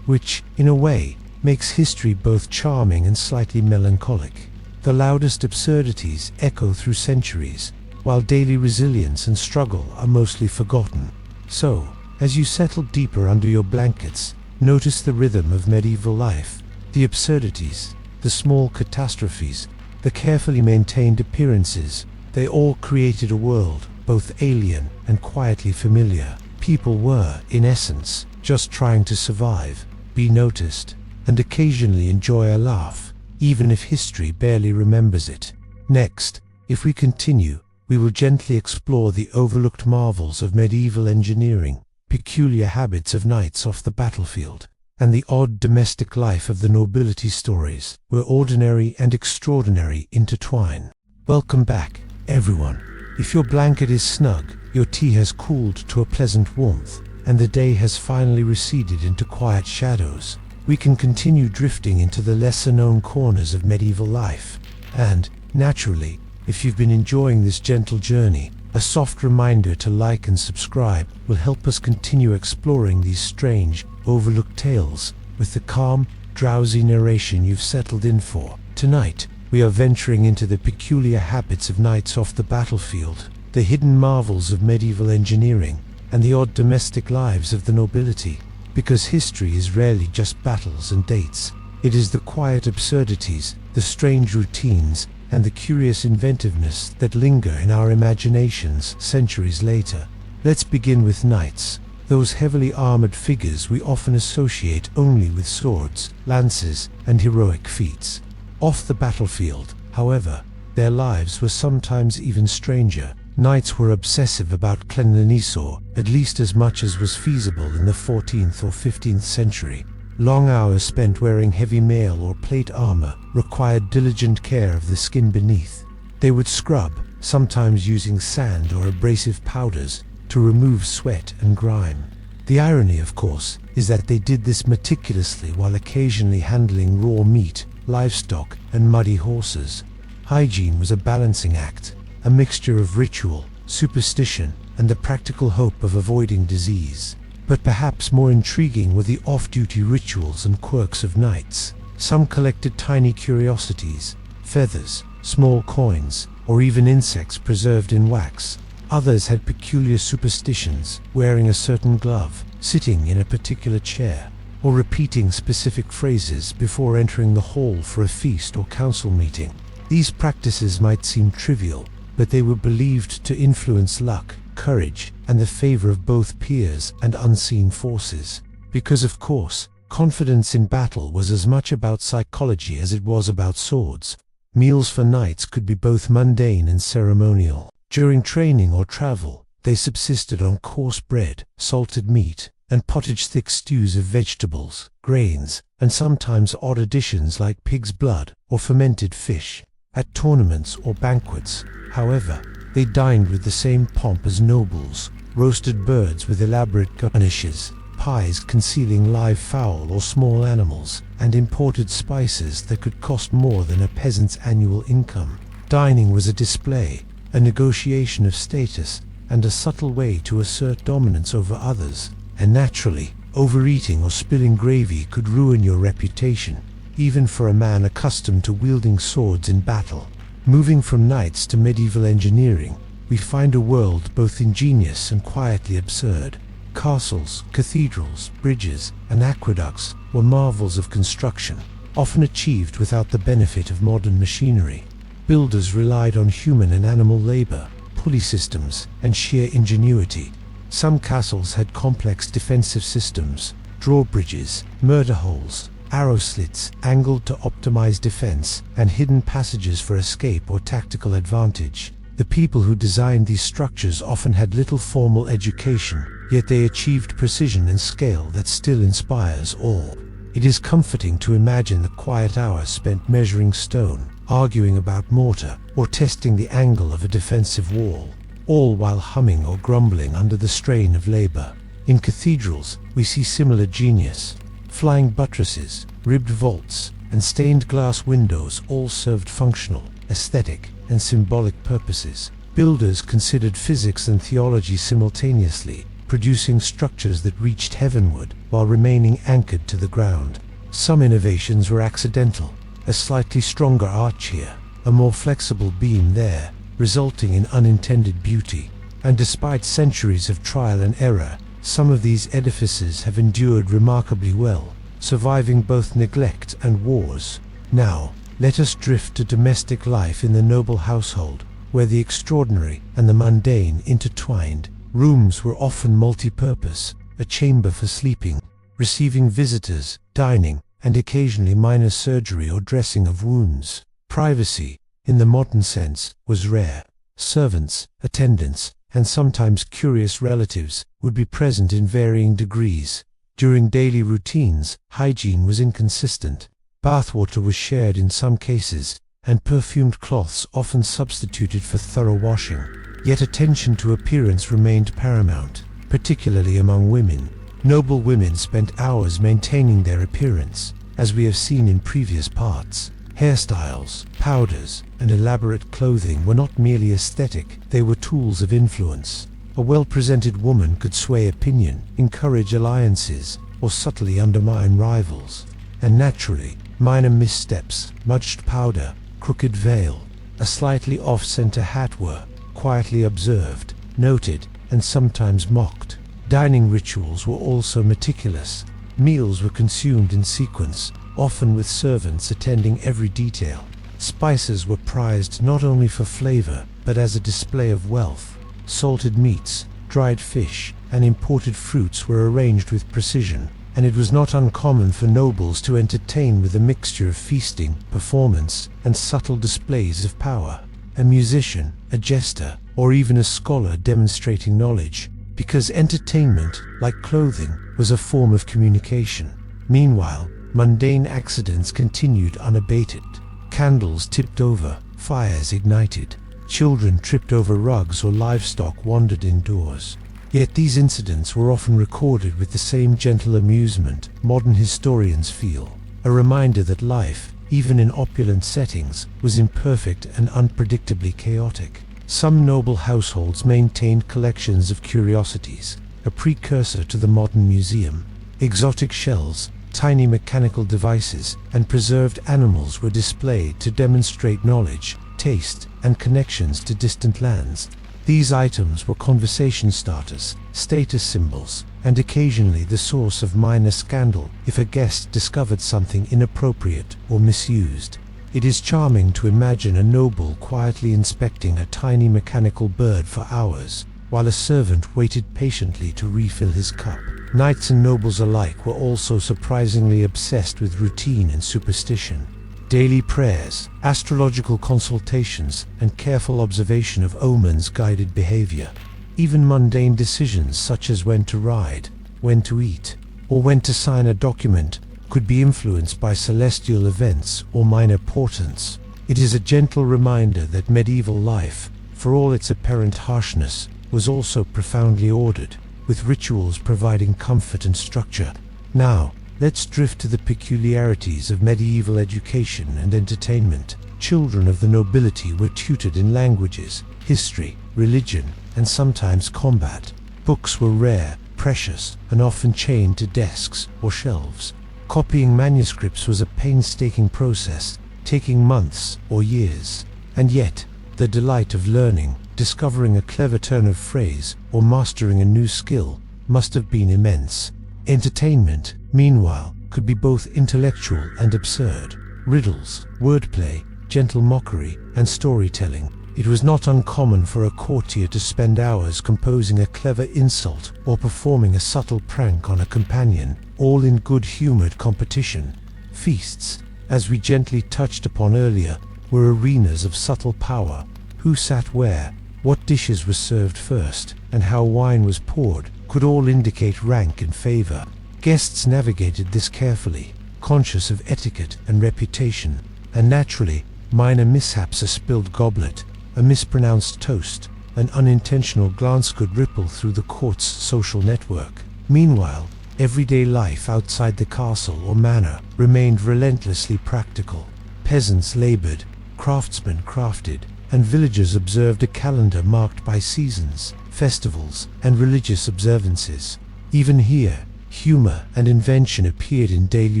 Which, in a way, makes history both charming and slightly melancholic. The loudest absurdities echo through centuries, while daily resilience and struggle are mostly forgotten. So, as you settle deeper under your blankets, notice the rhythm of medieval life, the absurdities, the small catastrophes, the carefully maintained appearances. They all created a world, both alien and quietly familiar. People were, in essence, just trying to survive, be noticed, and occasionally enjoy a laugh, even if history barely remembers it. Next, if we continue, we will gently explore the overlooked marvels of medieval engineering, peculiar habits of knights off the battlefield, and the odd domestic life of the nobility stories, where ordinary and extraordinary intertwine. Welcome back, everyone. If your blanket is snug, your tea has cooled to a pleasant warmth, and the day has finally receded into quiet shadows, we can continue drifting into the lesser-known corners of medieval life. And, naturally, if you've been enjoying this gentle journey, a soft reminder to like and subscribe will help us continue exploring these strange, overlooked tales with the calm, drowsy narration you've settled in for. Tonight, we are venturing into the peculiar habits of knights off the battlefield, the hidden marvels of medieval engineering, and the odd domestic lives of the nobility. Because history is rarely just battles and dates. It is the quiet absurdities, the strange routines, and the curious inventiveness that linger in our imaginations centuries later. Let's begin with knights, those heavily armored figures we often associate only with swords, lances, and heroic feats. Off the battlefield, however, their lives were sometimes even stranger. Knights were obsessive about cleanliness, or at least as much as was feasible in the 14th or 15th century. Long hours spent wearing heavy mail or plate armor required diligent care of the skin beneath. They would scrub, sometimes using sand or abrasive powders, to remove sweat and grime. The irony, of course, is that they did this meticulously while occasionally handling raw meat, livestock, and muddy horses. Hygiene was a balancing act, a mixture of ritual, superstition, and the practical hope of avoiding disease. But perhaps more intriguing were the off-duty rituals and quirks of knights. Some collected tiny curiosities, feathers, small coins, or even insects preserved in wax. Others had peculiar superstitions, wearing a certain glove, sitting in a particular chair, or repeating specific phrases before entering the hall for a feast or council meeting. These practices might seem trivial, but they were believed to influence luck, courage, and the favor of both peers and unseen forces. Because, of course, confidence in battle was as much about psychology as it was about swords. Meals for knights could be both mundane and ceremonial. During training or travel, they subsisted on coarse bread, salted meat, and pottage-thick stews of vegetables, grains, and sometimes odd additions like pig's blood or fermented fish. At tournaments or banquets, however, they dined with the same pomp as nobles, roasted birds with elaborate garnishes, pies concealing live fowl or small animals, and imported spices that could cost more than a peasant's annual income. Dining was a display, a negotiation of status, and a subtle way to assert dominance over others. And naturally, overeating or spilling gravy could ruin your reputation, even for a man accustomed to wielding swords in battle. Moving from knights to medieval engineering, we find a world both ingenious and quietly absurd. Castles, cathedrals, bridges, and aqueducts were marvels of construction, often achieved without the benefit of modern machinery. Builders relied on human and animal labor, pulley systems, and sheer ingenuity. Some castles had complex defensive systems, drawbridges, murder holes, arrow slits angled to optimize defense, and hidden passages for escape or tactical advantage. The people who designed these structures often had little formal education, yet they achieved precision and scale that still inspires awe. It is comforting to imagine the quiet hours spent measuring stone, arguing about mortar, or testing the angle of a defensive wall, all while humming or grumbling under the strain of labor. In cathedrals, we see similar genius. Flying buttresses, ribbed vaults, and stained glass windows all served functional, aesthetic, and symbolic purposes. Builders considered physics and theology simultaneously, producing structures that reached heavenward while remaining anchored to the ground. Some innovations were accidental, a slightly stronger arch here, a more flexible beam there, resulting in unintended beauty. And despite centuries of trial and error, some of these edifices have endured remarkably well, surviving both neglect and wars. Now, let us drift to domestic life in the noble household, where the extraordinary and the mundane intertwined. Rooms were often multi-purpose, a chamber for sleeping, receiving visitors, dining, and occasionally minor surgery or dressing of wounds. Privacy, in the modern sense, was rare. Servants, attendants, and sometimes curious relatives would be present in varying degrees. During daily routines, hygiene was inconsistent. Bathwater was shared in some cases, and perfumed cloths often substituted for thorough washing. Yet attention to appearance remained paramount, particularly among women. Noble women spent hours maintaining their appearance, as we have seen in previous parts. Hairstyles, powders, and elaborate clothing were not merely aesthetic, they were tools of influence. A well-presented woman could sway opinion, encourage alliances, or subtly undermine rivals. And naturally, minor missteps, smudged powder, crooked veil, a slightly off-center hat were quietly observed, noted, and sometimes mocked. Dining rituals were also meticulous. Meals were consumed in sequence, often with servants attending every detail. Spices were prized not only for flavor, but as a display of wealth. Salted meats, dried fish, and imported fruits were arranged with precision, and it was not uncommon for nobles to entertain with a mixture of feasting, performance, and subtle displays of power. A musician, a jester, or even a scholar demonstrating knowledge, because entertainment, like clothing, was a form of communication. Meanwhile, mundane accidents continued unabated. Candles tipped over, fires ignited, children tripped over rugs or livestock wandered indoors. Yet these incidents were often recorded with the same gentle amusement modern historians feel, a reminder that life, even in opulent settings, was imperfect and unpredictably chaotic. Some noble households maintained collections of curiosities, a precursor to the modern museum. Exotic shells, tiny mechanical devices, and preserved animals were displayed to demonstrate knowledge, taste, and connections to distant lands. These items were conversation starters, status symbols, and occasionally the source of minor scandal if a guest discovered something inappropriate or misused. It is charming to imagine a noble quietly inspecting a tiny mechanical bird for hours, while a servant waited patiently to refill his cup. Knights and nobles alike were also surprisingly obsessed with routine and superstition. Daily prayers, astrological consultations, and careful observation of omens guided behavior. Even mundane decisions such as when to ride, when to eat, or when to sign a document could be influenced by celestial events or minor portents. It is a gentle reminder that medieval life, for all its apparent harshness, was also profoundly ordered, with rituals providing comfort and structure. Now, let's drift to the peculiarities of medieval education and entertainment. Children of the nobility were tutored in languages, history, religion, and sometimes combat. Books were rare, precious, and often chained to desks or shelves. Copying manuscripts was a painstaking process, taking months or years. And yet, the delight of learning, discovering a clever turn of phrase, or mastering a new skill, must have been immense. Entertainment, meanwhile, could be both intellectual and absurd. Riddles, wordplay, gentle mockery, and storytelling. It was not uncommon for a courtier to spend hours composing a clever insult or performing a subtle prank on a companion, all in good-humored competition. Feasts, as we gently touched upon earlier, were arenas of subtle power. Who sat where, what dishes were served first, and how wine was poured, could all indicate rank and favor. Guests navigated this carefully, conscious of etiquette and reputation, and naturally, minor mishaps, a spilled goblet, a mispronounced toast, an unintentional glance could ripple through the court's social network. Meanwhile, everyday life outside the castle or manor remained relentlessly practical. Peasants labored, craftsmen crafted, and villagers observed a calendar marked by seasons, festivals, and religious observances. Even here, humor and invention appeared in daily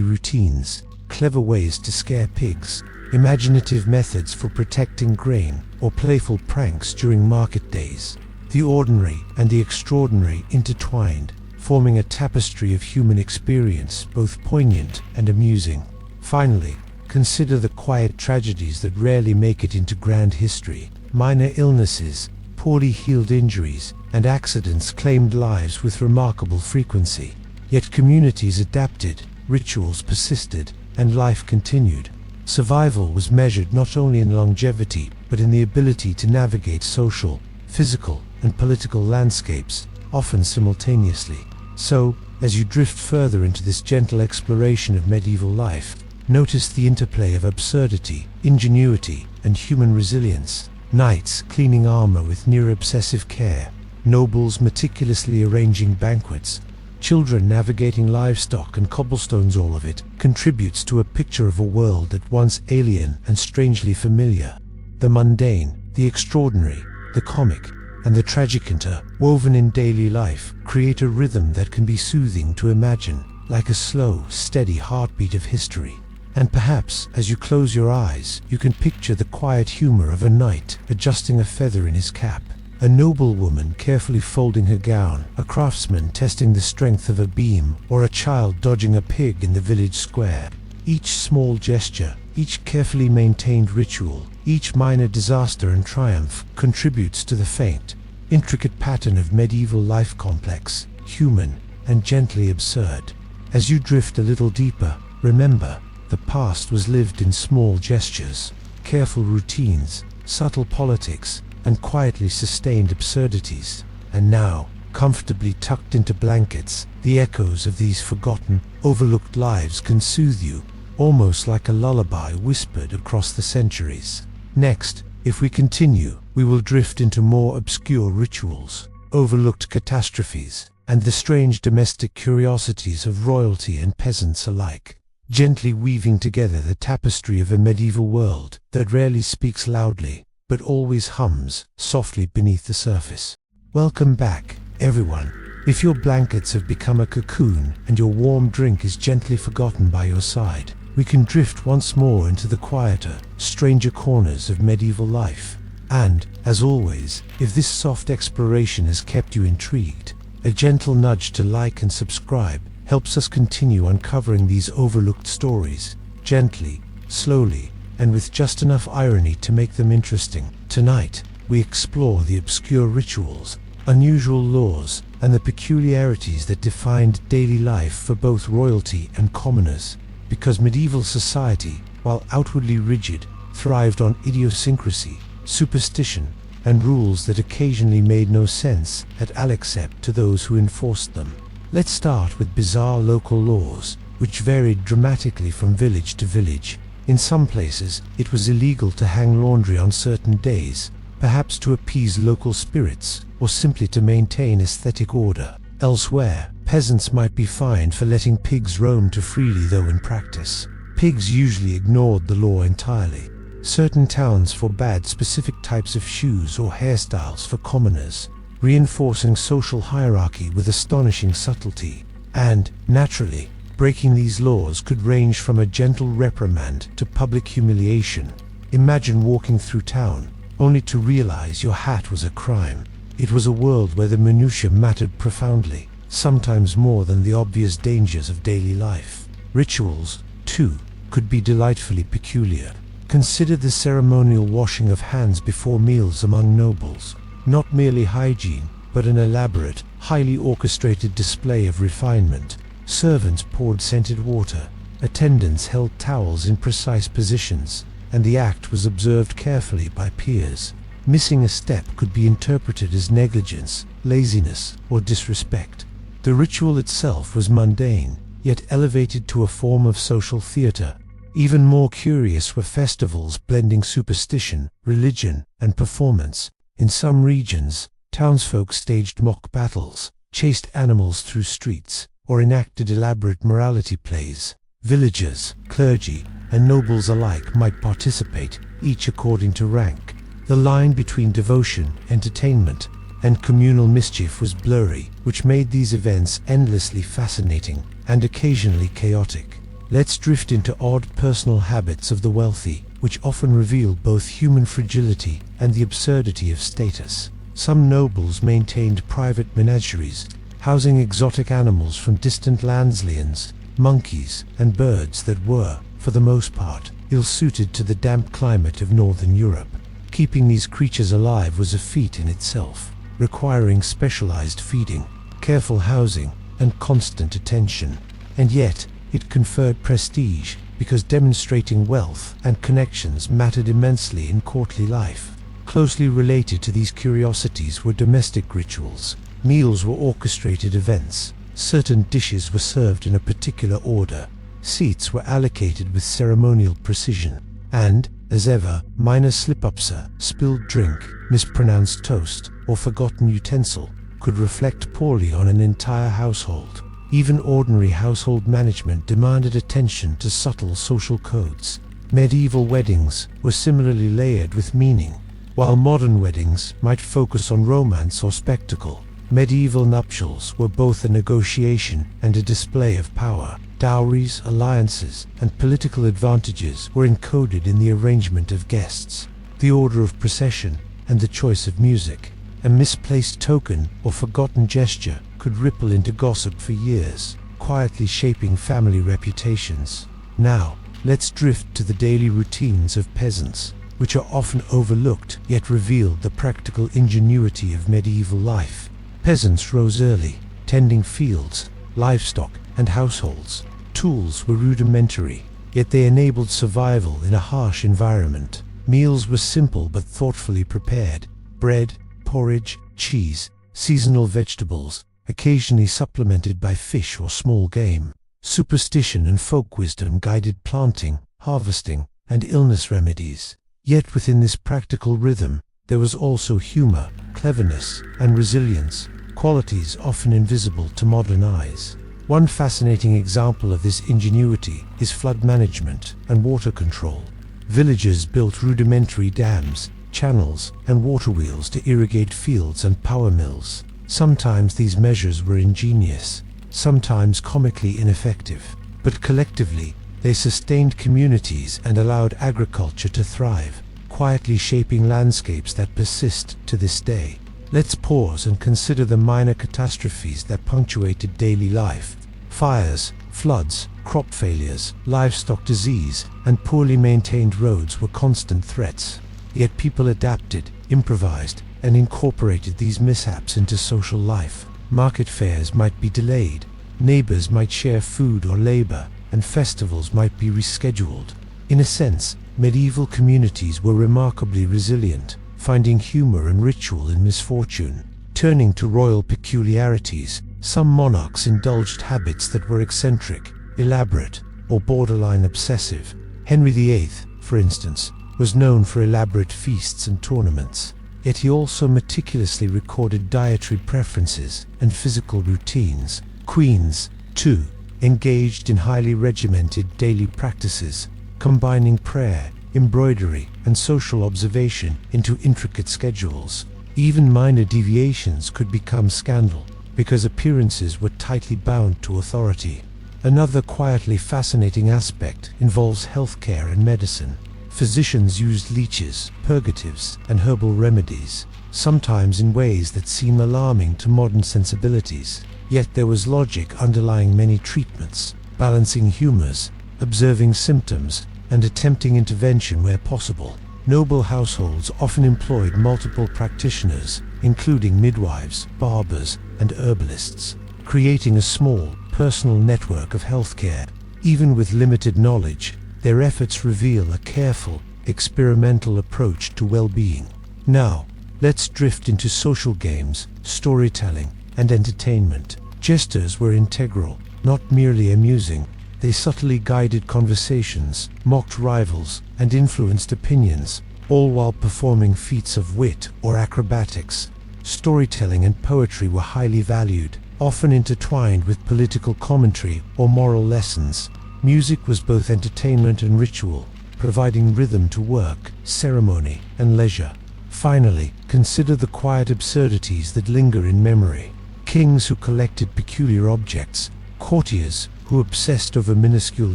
routines. Clever ways to scare pigs, imaginative methods for protecting grain, or playful pranks during market days. The ordinary and the extraordinary intertwined, forming a tapestry of human experience, both poignant and amusing. Finally, consider the quiet tragedies that rarely make it into grand history. Minor illnesses, poorly healed injuries, and accidents claimed lives with remarkable frequency. Yet communities adapted, rituals persisted, and life continued. Survival was measured not only in longevity, but in the ability to navigate social, physical, and political landscapes, often simultaneously. So, as you drift further into this gentle exploration of medieval life, notice the interplay of absurdity, ingenuity, and human resilience. Knights cleaning armor with near-obsessive care, nobles meticulously arranging banquets, children navigating livestock and cobblestones. All of it contributes to a picture of a world at once alien and strangely familiar. The mundane, the extraordinary, the comic, and the tragic interwoven in daily life create a rhythm that can be soothing to imagine, like a slow, steady heartbeat of history. And perhaps, as you close your eyes, you can picture the quiet humor of a knight adjusting a feather in his cap, a noblewoman carefully folding her gown, a craftsman testing the strength of a beam, or a child dodging a pig in the village square. Each small gesture, each carefully maintained ritual, each minor disaster and triumph contributes to the faint, intricate pattern of medieval life, complex, human, and gently absurd. As you drift a little deeper, remember, the past was lived in small gestures, careful routines, subtle politics, and quietly sustained absurdities. And now, comfortably tucked into blankets, the echoes of these forgotten, overlooked lives can soothe you, almost like a lullaby whispered across the centuries. Next, if we continue, we will drift into more obscure rituals, overlooked catastrophes, and the strange domestic curiosities of royalty and peasants alike, gently weaving together the tapestry of a medieval world that rarely speaks loudly, but always hums softly beneath the surface. Welcome back, everyone. If your blankets have become a cocoon and your warm drink is gently forgotten by your side, we can drift once more into the quieter, stranger corners of medieval life. And, as always, if this soft exploration has kept you intrigued, a gentle nudge to like and subscribe helps us continue uncovering these overlooked stories, gently, slowly, and with just enough irony to make them interesting. Tonight, we explore the obscure rituals, unusual laws, and the peculiarities that defined daily life for both royalty and commoners. Because medieval society, while outwardly rigid, thrived on idiosyncrasy, superstition, and rules that occasionally made no sense at all except to those who enforced them. Let's start with bizarre local laws, which varied dramatically from village to village. In some places, it was illegal to hang laundry on certain days, perhaps to appease local spirits, or simply to maintain aesthetic order. Elsewhere, peasants might be fined for letting pigs roam too freely, though in practice, pigs usually ignored the law entirely. Certain towns forbade specific types of shoes or hairstyles for commoners, reinforcing social hierarchy with astonishing subtlety. And, naturally, breaking these laws could range from a gentle reprimand to public humiliation. Imagine walking through town, only to realize your hat was a crime. It was a world where the minutiae mattered profoundly, sometimes more than the obvious dangers of daily life. Rituals, too, could be delightfully peculiar. Consider the ceremonial washing of hands before meals among nobles. Not merely hygiene, but an elaborate, highly orchestrated display of refinement. Servants poured scented water, attendants held towels in precise positions, and the act was observed carefully by peers. Missing a step could be interpreted as negligence, laziness, or disrespect. The ritual itself was mundane, yet elevated to a form of social theater. Even more curious were festivals blending superstition, religion, and performance. In some regions, townsfolk staged mock battles, chased animals through streets, or enacted elaborate morality plays. Villagers, clergy, and nobles alike might participate, each according to rank. The line between devotion, entertainment, and communal mischief was blurry, which made these events endlessly fascinating and occasionally chaotic. Let's drift into odd personal habits of the wealthy, which often reveal both human fragility and the absurdity of status. Some nobles maintained private menageries, housing exotic animals from distant lands, monkeys, and birds that were, for the most part, ill-suited to the damp climate of northern Europe. Keeping these creatures alive was a feat in itself, requiring specialized feeding, careful housing, and constant attention. And yet, it conferred prestige, because demonstrating wealth and connections mattered immensely in courtly life. Closely related to these curiosities were domestic rituals. Meals were orchestrated events. Certain dishes were served in a particular order. Seats were allocated with ceremonial precision. And, as ever, minor slip-ups, spilled drink, mispronounced toast, or forgotten utensil could reflect poorly on an entire household. Even ordinary household management demanded attention to subtle social codes. Medieval weddings were similarly layered with meaning. While modern weddings might focus on romance or spectacle, medieval nuptials were both a negotiation and a display of power. Dowries, alliances, and political advantages were encoded in the arrangement of guests, the order of procession, and the choice of music. A misplaced token or forgotten gesture could ripple into gossip for years, quietly shaping family reputations. Now, let's drift to the daily routines of peasants, which are often overlooked yet reveal the practical ingenuity of medieval life. Peasants rose early, tending fields, livestock, and households. Tools were rudimentary, yet they enabled survival in a harsh environment. Meals were simple but thoughtfully prepared: bread, porridge, cheese, seasonal vegetables, occasionally supplemented by fish or small game. Superstition and folk wisdom guided planting, harvesting, and illness remedies. Yet within this practical rhythm, there was also humor, cleverness, and resilience, qualities often invisible to modern eyes. One fascinating example of this ingenuity is flood management and water control. Villagers built rudimentary dams, channels, and water wheels to irrigate fields and power mills. Sometimes these measures were ingenious, sometimes comically ineffective, but collectively they sustained communities and allowed agriculture to thrive, quietly shaping landscapes that persist to this day. Let's pause and consider the minor catastrophes that punctuated daily life. Fires, floods, crop failures, livestock disease, and poorly maintained roads were constant threats. Yet people adapted, improvised, and incorporated these mishaps into social life. Market fairs might be delayed, neighbors might share food or labor, and festivals might be rescheduled. In a sense, medieval communities were remarkably resilient, finding humor and ritual in misfortune. Turning to royal peculiarities, some monarchs indulged habits that were eccentric, elaborate, or borderline obsessive. Henry VIII, for instance, was known for elaborate feasts and tournaments, yet he also meticulously recorded dietary preferences and physical routines. Queens, too, engaged in highly regimented daily practices, combining prayer, embroidery, and social observation into intricate schedules. Even minor deviations could become scandal, because appearances were tightly bound to authority. Another quietly fascinating aspect involves healthcare and medicine. Physicians used leeches, purgatives, and herbal remedies, sometimes in ways that seem alarming to modern sensibilities. Yet there was logic underlying many treatments, balancing humors, observing symptoms, and attempting intervention where possible. Noble households often employed multiple practitioners, including midwives, barbers, and herbalists, creating a small, personal network of healthcare. Even with limited knowledge, their efforts reveal a careful, experimental approach to well-being. Now, let's drift into social games, storytelling, and entertainment. Jesters were integral, not merely amusing. They subtly guided conversations, mocked rivals, and influenced opinions, all while performing feats of wit or acrobatics. Storytelling and poetry were highly valued, often intertwined with political commentary or moral lessons. Music was both entertainment and ritual, providing rhythm to work, ceremony, and leisure. Finally, consider the quiet absurdities that linger in memory. Kings who collected peculiar objects, courtiers who obsessed over minuscule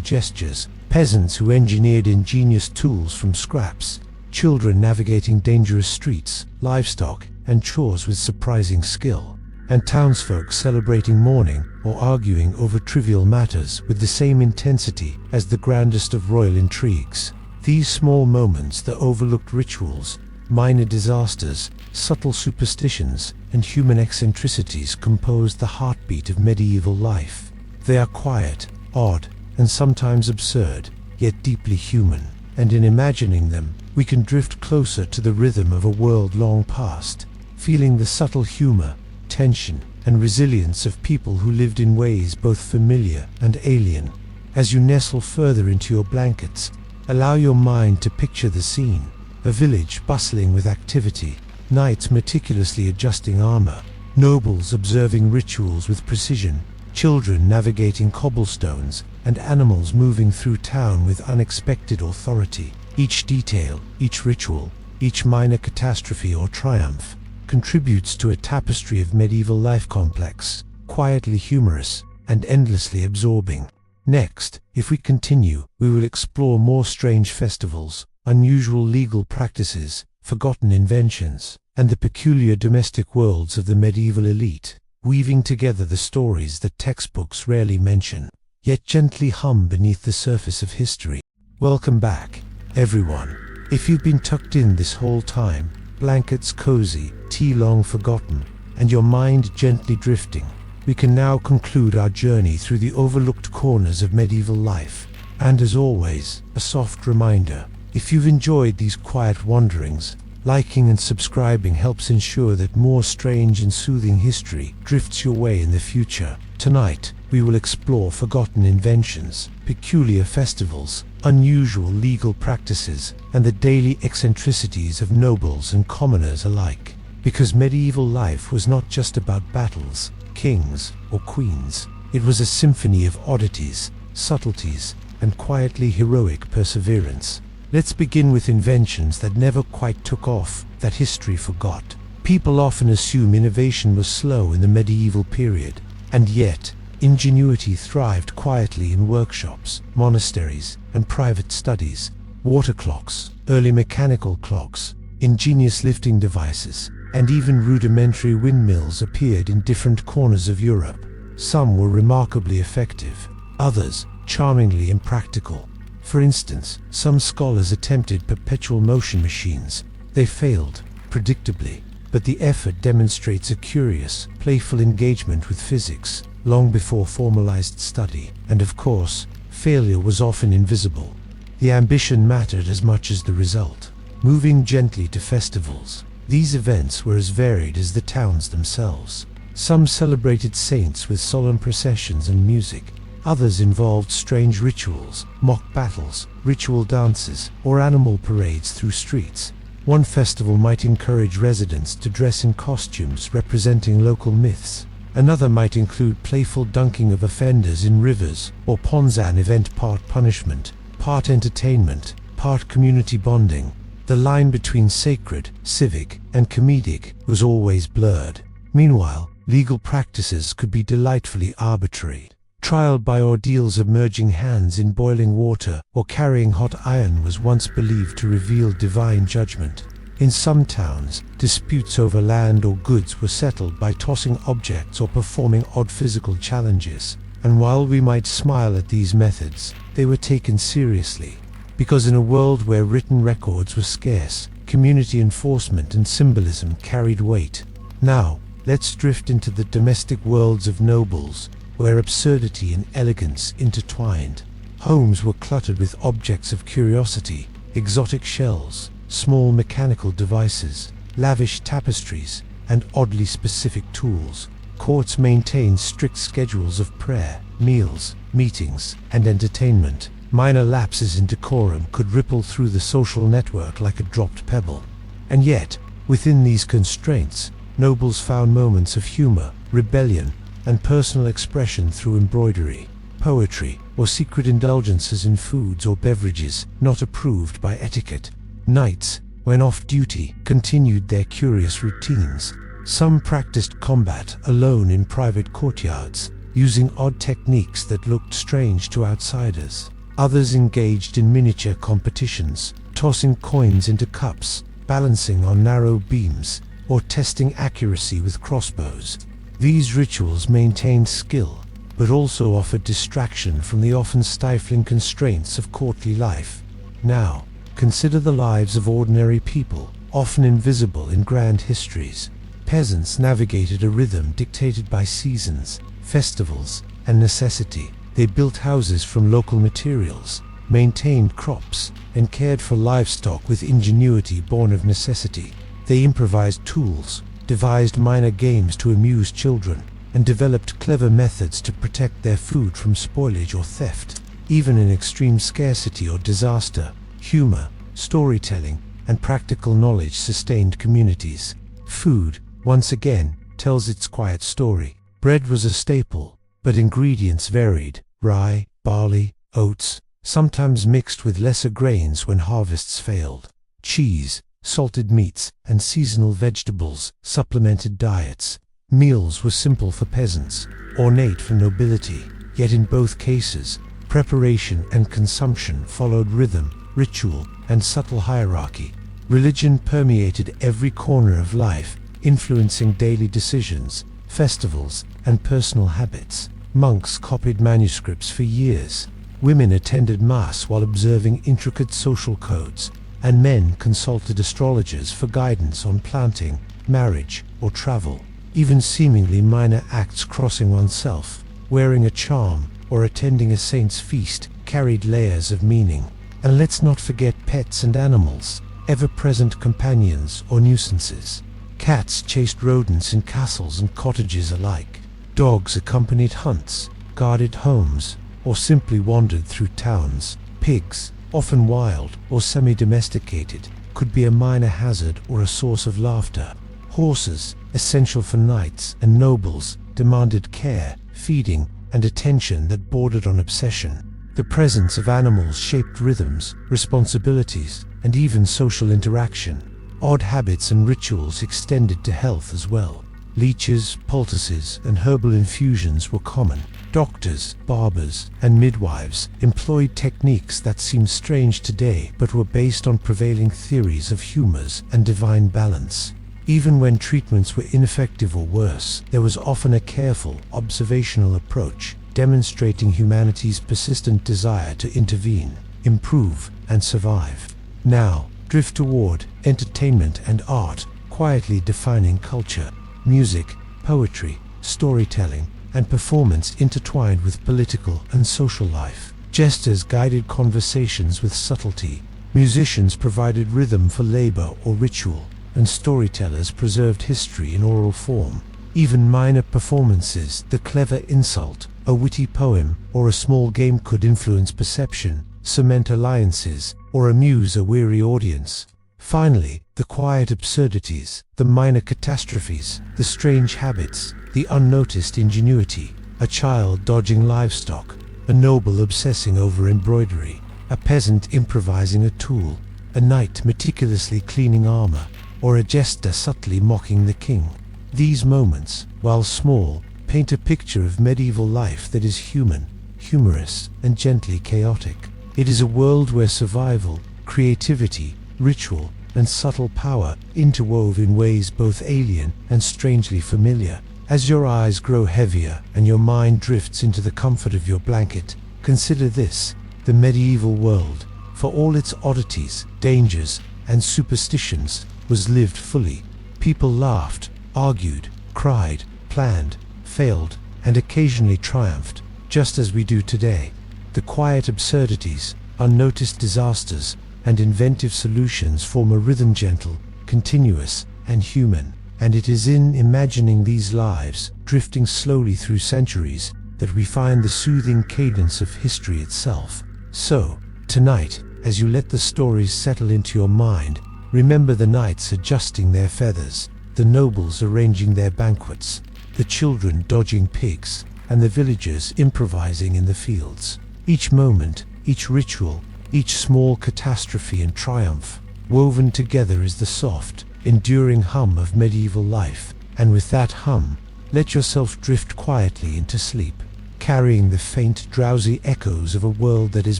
gestures, peasants who engineered ingenious tools from scraps, children navigating dangerous streets, livestock, and chores with surprising skill, and townsfolk celebrating mourning or arguing over trivial matters with the same intensity as the grandest of royal intrigues. These small moments, the overlooked rituals, minor disasters, subtle superstitions, and human eccentricities composed the heartbeat of medieval life. They are quiet, odd, and sometimes absurd, yet deeply human, and in imagining them, we can drift closer to the rhythm of a world long past, feeling the subtle humor, tension, and resilience of people who lived in ways both familiar and alien. As you nestle further into your blankets, allow your mind to picture the scene: a village bustling with activity, knights meticulously adjusting armor, nobles observing rituals with precision, children navigating cobblestones, and animals moving through town with unexpected authority. Each detail, each ritual, each minor catastrophe or triumph contributes to a tapestry of medieval life, complex, quietly humorous, and endlessly absorbing. Next, if we continue, we will explore more strange festivals, unusual legal practices, forgotten inventions, and the peculiar domestic worlds of the medieval elite, weaving together the stories that textbooks rarely mention, yet gently hum beneath the surface of history. Welcome back, everyone. If you've been tucked in this whole time, blankets cozy, tea long forgotten, and your mind gently drifting, we can now conclude our journey through the overlooked corners of medieval life. And as always, a soft reminder: if you've enjoyed these quiet wanderings, liking and subscribing helps ensure that more strange and soothing history drifts your way in the future. Tonight, we will explore forgotten inventions, peculiar festivals, unusual legal practices, and the daily eccentricities of nobles and commoners alike. Because medieval life was not just about battles, kings, or queens. It was a symphony of oddities, subtleties, and quietly heroic perseverance. Let's begin with inventions that never quite took off, that history forgot. People often assume innovation was slow in the medieval period, and yet, ingenuity thrived quietly in workshops, monasteries, and private studies. Water clocks, early mechanical clocks, ingenious lifting devices, and even rudimentary windmills appeared in different corners of Europe. Some were remarkably effective, others charmingly impractical. For instance, some scholars attempted perpetual motion machines. They failed, predictably, but the effort demonstrates a curious, playful engagement with physics, long before formalized study. And of course, failure was often invisible. The ambition mattered as much as the result. Moving gently to festivals, these events were as varied as the towns themselves. Some celebrated saints with solemn processions and music. Others involved strange rituals, mock battles, ritual dances, or animal parades through streets. One festival might encourage residents to dress in costumes representing local myths. Another might include playful dunking of offenders in rivers, or ponds, an event part punishment, part entertainment, part community bonding. The line between sacred, civic, and comedic was always blurred. Meanwhile, legal practices could be delightfully arbitrary. Trial by ordeals of merging hands in boiling water or carrying hot iron was once believed to reveal divine judgment. In some towns, disputes over land or goods were settled by tossing objects or performing odd physical challenges. And while we might smile at these methods, they were taken seriously. Because in a world where written records were scarce, community enforcement and symbolism carried weight. Now, let's drift into the domestic worlds of nobles, where absurdity and elegance intertwined. Homes were cluttered with objects of curiosity, exotic shells, small mechanical devices, lavish tapestries, and oddly specific tools. Courts maintained strict schedules of prayer, meals, meetings, and entertainment. Minor lapses in decorum could ripple through the social network like a dropped pebble. And yet, within these constraints, nobles found moments of humor, rebellion, and personal expression through embroidery, poetry, or secret indulgences in foods or beverages not approved by etiquette. Knights, when off duty, continued their curious routines. Some practiced combat alone in private courtyards, using odd techniques that looked strange to outsiders. Others engaged in miniature competitions, tossing coins into cups, balancing on narrow beams, or testing accuracy with crossbows. These rituals maintained skill, but also offered distraction from the often stifling constraints of courtly life. Now, consider the lives of ordinary people, often invisible in grand histories. Peasants navigated a rhythm dictated by seasons, festivals, and necessity. They built houses from local materials, maintained crops, and cared for livestock with ingenuity born of necessity. They improvised tools, devised minor games to amuse children, and developed clever methods to protect their food from spoilage or theft. Even in extreme scarcity or disaster, humor, storytelling, and practical knowledge sustained communities. Food, once again, tells its quiet story. Bread was a staple, but ingredients varied: rye, barley, oats, sometimes mixed with lesser grains when harvests failed. Cheese, salted meats, and seasonal vegetables supplemented diets. Meals were simple for peasants, ornate for nobility, yet in both cases, preparation and consumption followed rhythm, ritual, and subtle hierarchy. Religion permeated every corner of life, influencing daily decisions, festivals, and personal habits. Monks copied manuscripts for years. Women attended mass while observing intricate social codes, and men consulted astrologers for guidance on planting, marriage, or travel. Even seemingly minor acts crossing oneself, wearing a charm, or attending a saint's feast carried layers of meaning. And let's not forget pets and animals, ever-present companions or nuisances. Cats chased rodents in castles and cottages alike. Dogs accompanied hunts, guarded homes, or simply wandered through towns. Pigs, often wild or semi-domesticated, could be a minor hazard or a source of laughter. Horses, essential for knights and nobles, demanded care, feeding, and attention that bordered on obsession. The presence of animals shaped rhythms, responsibilities, and even social interaction. Odd habits and rituals extended to health as well. Leeches, poultices, and herbal infusions were common. Doctors, barbers, and midwives employed techniques that seem strange today but were based on prevailing theories of humors and divine balance. Even when treatments were ineffective or worse, there was often a careful, observational approach, demonstrating humanity's persistent desire to intervene, improve, and survive. Now, drift toward entertainment and art, quietly defining culture. Music, poetry, storytelling, and performance intertwined with political and social life. Jesters guided conversations with subtlety. Musicians provided rhythm for labor or ritual, and storytellers preserved history in oral form. Even minor performances, the clever insult, a witty poem, or a small game could influence perception, cement alliances, or amuse a weary audience. Finally, the quiet absurdities, the minor catastrophes, the strange habits, the unnoticed ingenuity. A child dodging livestock, a noble obsessing over embroidery, a peasant improvising a tool, a knight meticulously cleaning armor, or a jester subtly mocking the king. These moments, while small, paint a picture of medieval life that is human, humorous, and gently chaotic. It is a world where survival, creativity, ritual, and subtle power interwove in ways both alien and strangely familiar. As your eyes grow heavier and your mind drifts into the comfort of your blanket, consider this: the medieval world, for all its oddities, dangers, and superstitions, was lived fully. People laughed, argued, cried, planned, failed, and occasionally triumphed, just as we do today. The quiet absurdities, unnoticed disasters, and inventive solutions form a rhythm gentle, continuous, and human. And it is in imagining these lives, drifting slowly through centuries, that we find the soothing cadence of history itself. So, tonight, as you let the stories settle into your mind, remember the knights adjusting their feathers, the nobles arranging their banquets, the children dodging pigs, and the villagers improvising in the fields. Each moment, each ritual, each small catastrophe and triumph, woven together is the soft, enduring hum of medieval life. And with that hum, let yourself drift quietly into sleep, carrying the faint, drowsy echoes of a world that is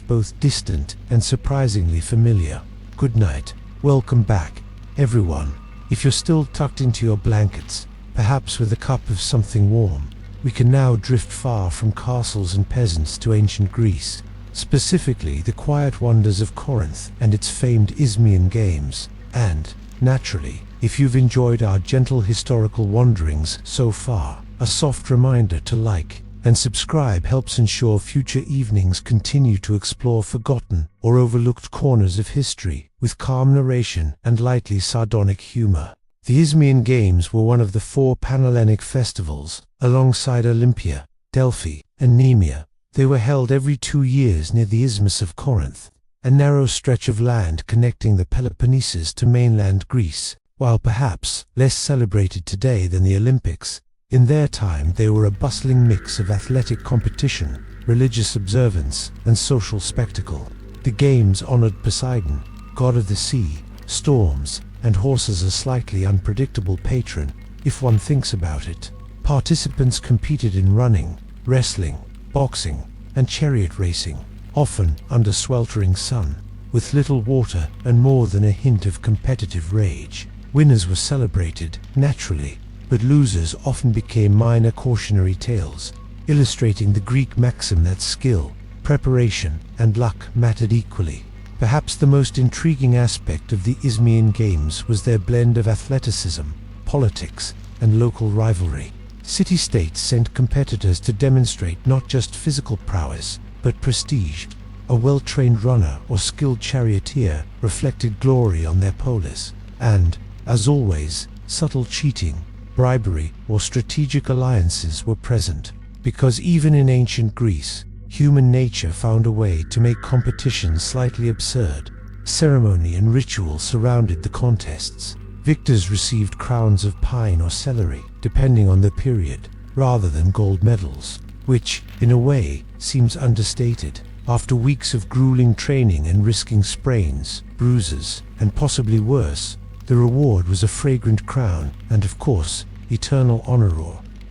both distant and surprisingly familiar. Good night. Welcome back, everyone. If you're still tucked into your blankets, perhaps with a cup of something warm, we can now drift far from castles and peasants to ancient Greece, specifically the quiet wonders of Corinth and its famed Isthmian games. And, naturally, if you've enjoyed our gentle historical wanderings so far, a soft reminder to like and subscribe helps ensure future evenings continue to explore forgotten or overlooked corners of history with calm narration and lightly sardonic humor. The Isthmian Games were one of the 4 Panhellenic festivals, alongside Olympia, Delphi, and Nemea. They were held every 2 years near the Isthmus of Corinth, a narrow stretch of land connecting the Peloponnesus to mainland Greece. While perhaps less celebrated today than the Olympics, in their time they were a bustling mix of athletic competition, religious observance, and social spectacle. The games honored Poseidon, god of the sea, storms, and horses, a slightly unpredictable patron, if one thinks about it. Participants competed in running, wrestling, boxing, and chariot racing, often under sweltering sun, with little water and more than a hint of competitive rage. Winners were celebrated, naturally, but losers often became minor cautionary tales, illustrating the Greek maxim that skill, preparation, and luck mattered equally. Perhaps the most intriguing aspect of the Isthmian Games was their blend of athleticism, politics, and local rivalry. City-states sent competitors to demonstrate not just physical prowess, but prestige. A well-trained runner or skilled charioteer reflected glory on their polis. And, as always, subtle cheating, bribery, or strategic alliances were present. Because even in ancient Greece, human nature found a way to make competition slightly absurd. Ceremony and ritual surrounded the contests. Victors received crowns of pine or celery, depending on the period, rather than gold medals, which, in a way, seems understated. After weeks of grueling training and risking sprains, bruises, and possibly worse, the reward was a fragrant crown and, of course, eternal honor,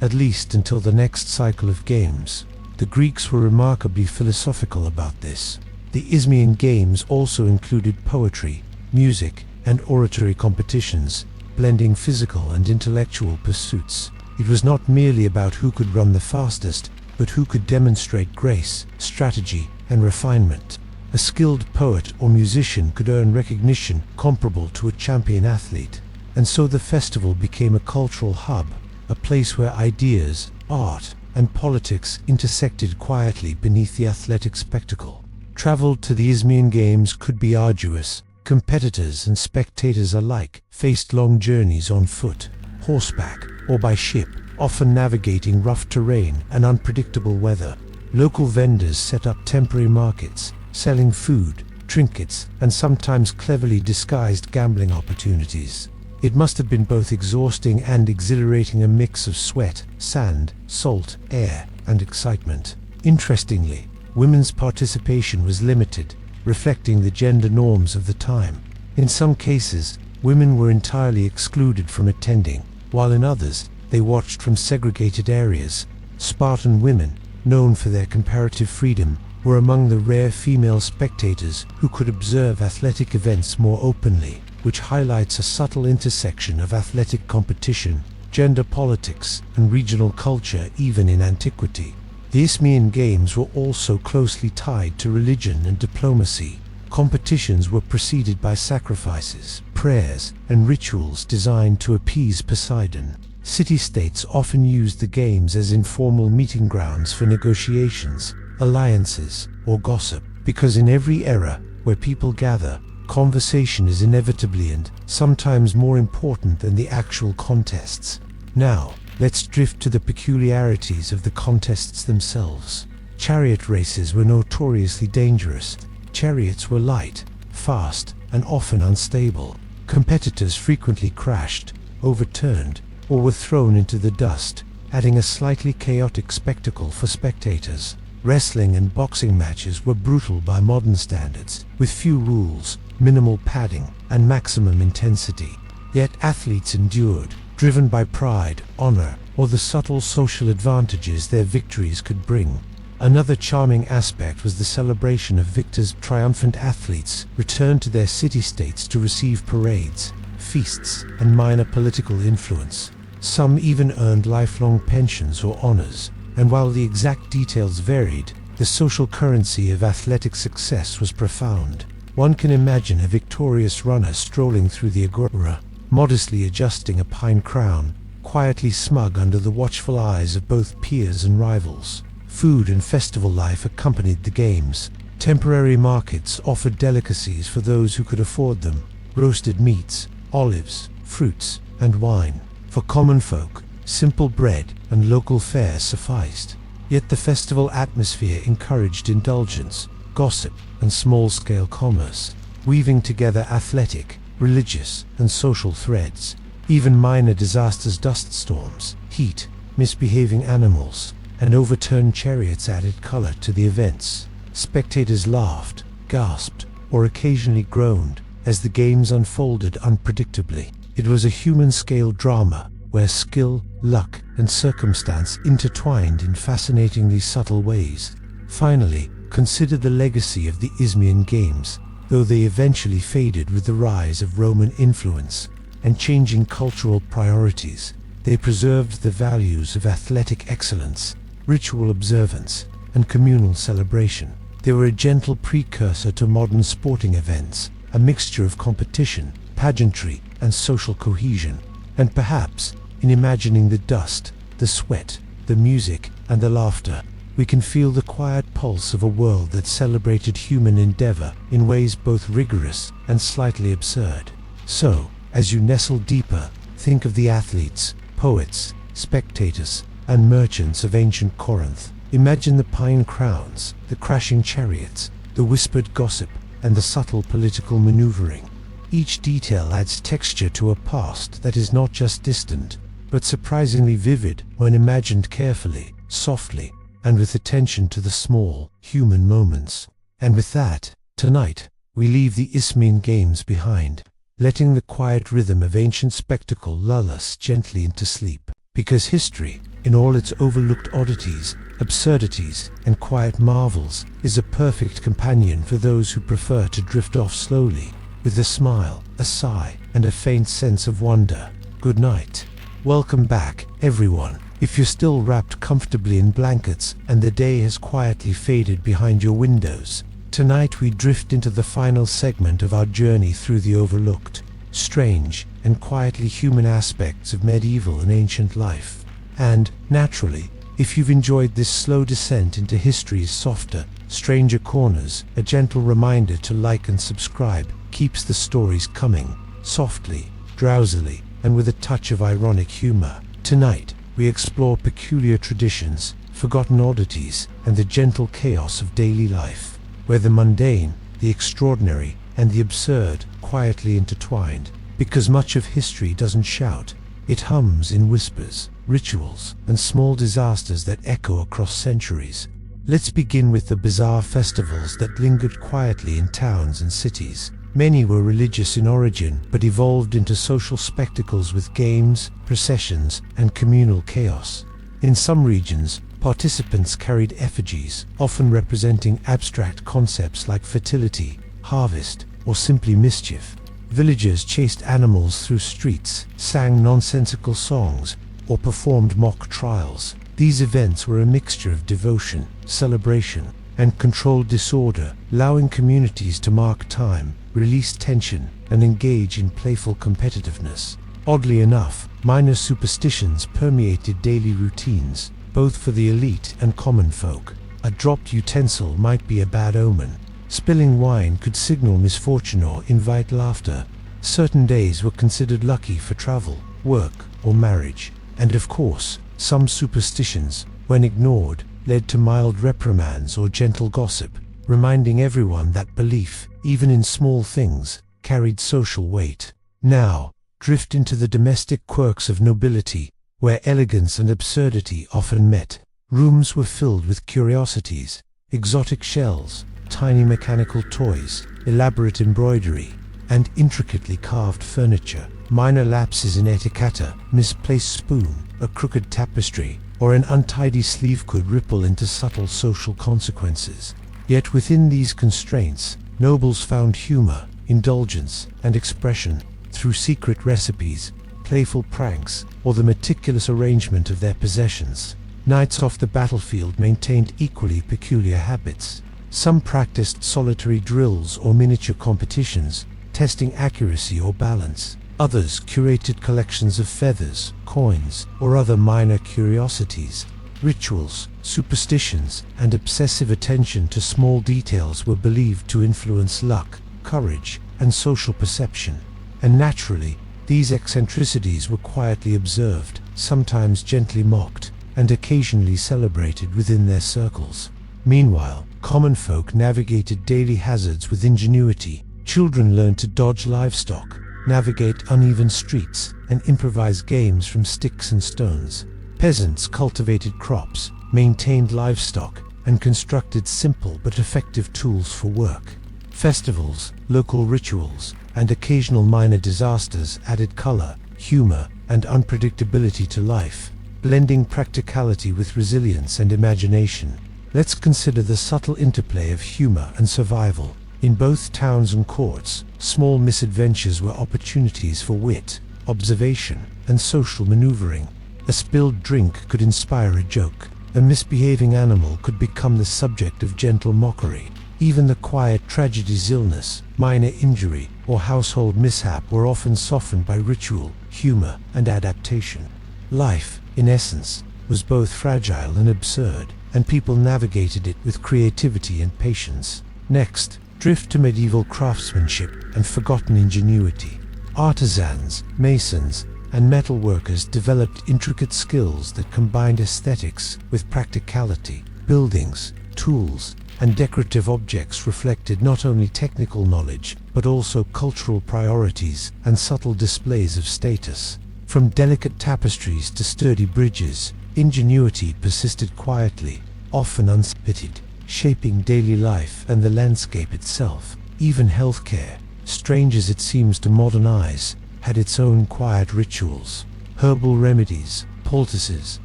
at least until the next cycle of games. The Greeks were remarkably philosophical about this. The Isthmian Games also included poetry, music, and oratory competitions, blending physical and intellectual pursuits. It was not merely about who could run the fastest, but who could demonstrate grace, strategy, and refinement. A skilled poet or musician could earn recognition comparable to a champion athlete. And so the festival became a cultural hub, a place where ideas, art, and politics intersected quietly beneath the athletic spectacle. Travel to the Isthmian Games could be arduous. Competitors and spectators alike faced long journeys on foot, horseback, or by ship, often navigating rough terrain and unpredictable weather. Local vendors set up temporary markets, selling food, trinkets, and sometimes cleverly disguised gambling opportunities. It must have been both exhausting and exhilarating, a mix of sweat, sand, salt, air, and excitement. Interestingly, women's participation was limited, reflecting the gender norms of the time. In some cases, women were entirely excluded from attending, while in others, they watched from segregated areas. Spartan women, known for their comparative freedom, were among the rare female spectators who could observe athletic events more openly, which highlights a subtle intersection of athletic competition, gender politics, and regional culture even in antiquity. The Isthmian Games were also closely tied to religion and diplomacy. Competitions were preceded by sacrifices, prayers, and rituals designed to appease Poseidon. City-states often used the games as informal meeting grounds for negotiations, alliances, or gossip, because in every era where people gather, conversation is inevitably and sometimes more important than the actual contests. Now, let's drift to the peculiarities of the contests themselves. Chariot races were notoriously dangerous. Chariots were light, fast, and often unstable. Competitors frequently crashed, overturned, or were thrown into the dust, adding a slightly chaotic spectacle for spectators. Wrestling and boxing matches were brutal by modern standards, with few rules, minimal padding, and maximum intensity. Yet athletes endured, driven by pride, honor, or the subtle social advantages their victories could bring. Another charming aspect was the celebration of victors. Triumphant athletes returned to their city-states to receive parades, feasts, and minor political influence. Some even earned lifelong pensions or honors, and while the exact details varied, the social currency of athletic success was profound. One can imagine a victorious runner strolling through the agora, modestly adjusting a pine crown, quietly smug under the watchful eyes of both peers and rivals. Food and festival life accompanied the games. Temporary markets offered delicacies for those who could afford them: roasted meats, olives, fruits, and wine. For common folk, simple bread and local fare sufficed. Yet the festival atmosphere encouraged indulgence, gossip, and small-scale commerce, weaving together athletic, religious, and social threads. Even minor disasters, dust storms, heat, misbehaving animals, and overturned chariots added color to the events. Spectators laughed, gasped, or occasionally groaned as the games unfolded unpredictably. It was a human-scale drama where skill, luck, and circumstance intertwined in fascinatingly subtle ways. Finally, consider the legacy of the Isthmian Games. Though they eventually faded with the rise of Roman influence and changing cultural priorities, they preserved the values of athletic excellence, ritual observance, and communal celebration. They were a gentle precursor to modern sporting events, a mixture of competition, pageantry, and social cohesion. And perhaps, in imagining the dust, the sweat, the music, and the laughter, we can feel the quiet pulse of a world that celebrated human endeavor in ways both rigorous and slightly absurd. So, as you nestle deeper, think of the athletes, poets, spectators, and merchants of ancient Corinth. Imagine the pine crowns, the crashing chariots, the whispered gossip, and the subtle political maneuvering. Each detail adds texture to a past that is not just distant, but surprisingly vivid when imagined carefully, softly, and with attention to the small, human moments. And with that, tonight, we leave the Isthmian Games behind, letting the quiet rhythm of ancient spectacle lull us gently into sleep. Because history, in all its overlooked oddities, absurdities, and quiet marvels, is a perfect companion for those who prefer to drift off slowly, with a smile, a sigh, and a faint sense of wonder. Good night. Welcome back, everyone. If you're still wrapped comfortably in blankets and the day has quietly faded behind your windows, tonight we drift into the final segment of our journey through the overlooked, strange, and quietly human aspects of medieval and ancient life. And, naturally, if you've enjoyed this slow descent into history's softer, stranger corners, a gentle reminder to like and subscribe keeps the stories coming, softly, drowsily, and with a touch of ironic humor. Tonight, we explore peculiar traditions, forgotten oddities, and the gentle chaos of daily life, where the mundane, the extraordinary, and the absurd quietly intertwined. Because much of history doesn't shout, it hums in whispers, rituals, and small disasters that echo across centuries. Let's begin with the bizarre festivals that lingered quietly in towns and cities. Many were religious in origin, but evolved into social spectacles with games, processions, and communal chaos. In some regions, participants carried effigies, often representing abstract concepts like fertility, harvest, or simply mischief. Villagers chased animals through streets, sang nonsensical songs, or performed mock trials. These events were a mixture of devotion, celebration, and controlled disorder, allowing communities to mark time, release tension, and engage in playful competitiveness. Oddly enough, minor superstitions permeated daily routines, both for the elite and common folk. A dropped utensil might be a bad omen. Spilling wine could signal misfortune or invite laughter. Certain days were considered lucky for travel, work, or marriage. And of course, some superstitions, when ignored, led to mild reprimands or gentle gossip, reminding everyone that belief, even in small things, carried social weight. Now, drift into the domestic quirks of nobility, where elegance and absurdity often met. Rooms were filled with curiosities, exotic shells, tiny mechanical toys, elaborate embroidery, and intricately carved furniture. Minor lapses in etiquette, misplaced spoon, a crooked tapestry, or an untidy sleeve could ripple into subtle social consequences. Yet within these constraints, nobles found humor, indulgence, and expression through secret recipes, playful pranks, or the meticulous arrangement of their possessions. Knights off the battlefield maintained equally peculiar habits. Some practiced solitary drills or miniature competitions, testing accuracy or balance. Others curated collections of feathers, coins, or other minor curiosities. Rituals, superstitions, and obsessive attention to small details were believed to influence luck, courage, and social perception. And naturally, these eccentricities were quietly observed, sometimes gently mocked, and occasionally celebrated within their circles. Meanwhile, common folk navigated daily hazards with ingenuity. Children learned to dodge livestock, navigate uneven streets, and improvise games from sticks and stones. Peasants cultivated crops, maintained livestock, and constructed simple but effective tools for work. Festivals, local rituals, and occasional minor disasters added color, humor, and unpredictability to life, blending practicality with resilience and imagination. Let's consider the subtle interplay of humor and survival. In both towns and courts, small misadventures were opportunities for wit, observation, and social maneuvering. A spilled drink could inspire a joke. A misbehaving animal could become the subject of gentle mockery. Even the quiet tragedies, illness, minor injury, or household mishap were often softened by ritual, humor, and adaptation. Life, in essence, was both fragile and absurd, and people navigated it with creativity and patience. Next, drift to medieval craftsmanship and forgotten ingenuity. Artisans, masons, and metalworkers developed intricate skills that combined aesthetics with practicality. Buildings, tools, and decorative objects reflected not only technical knowledge, but also cultural priorities and subtle displays of status. From delicate tapestries to sturdy bridges, ingenuity persisted quietly, often unspitted, shaping daily life and the landscape itself. Even healthcare, strange as it seems to modern eyes, had its own quiet rituals. Herbal remedies, poultices,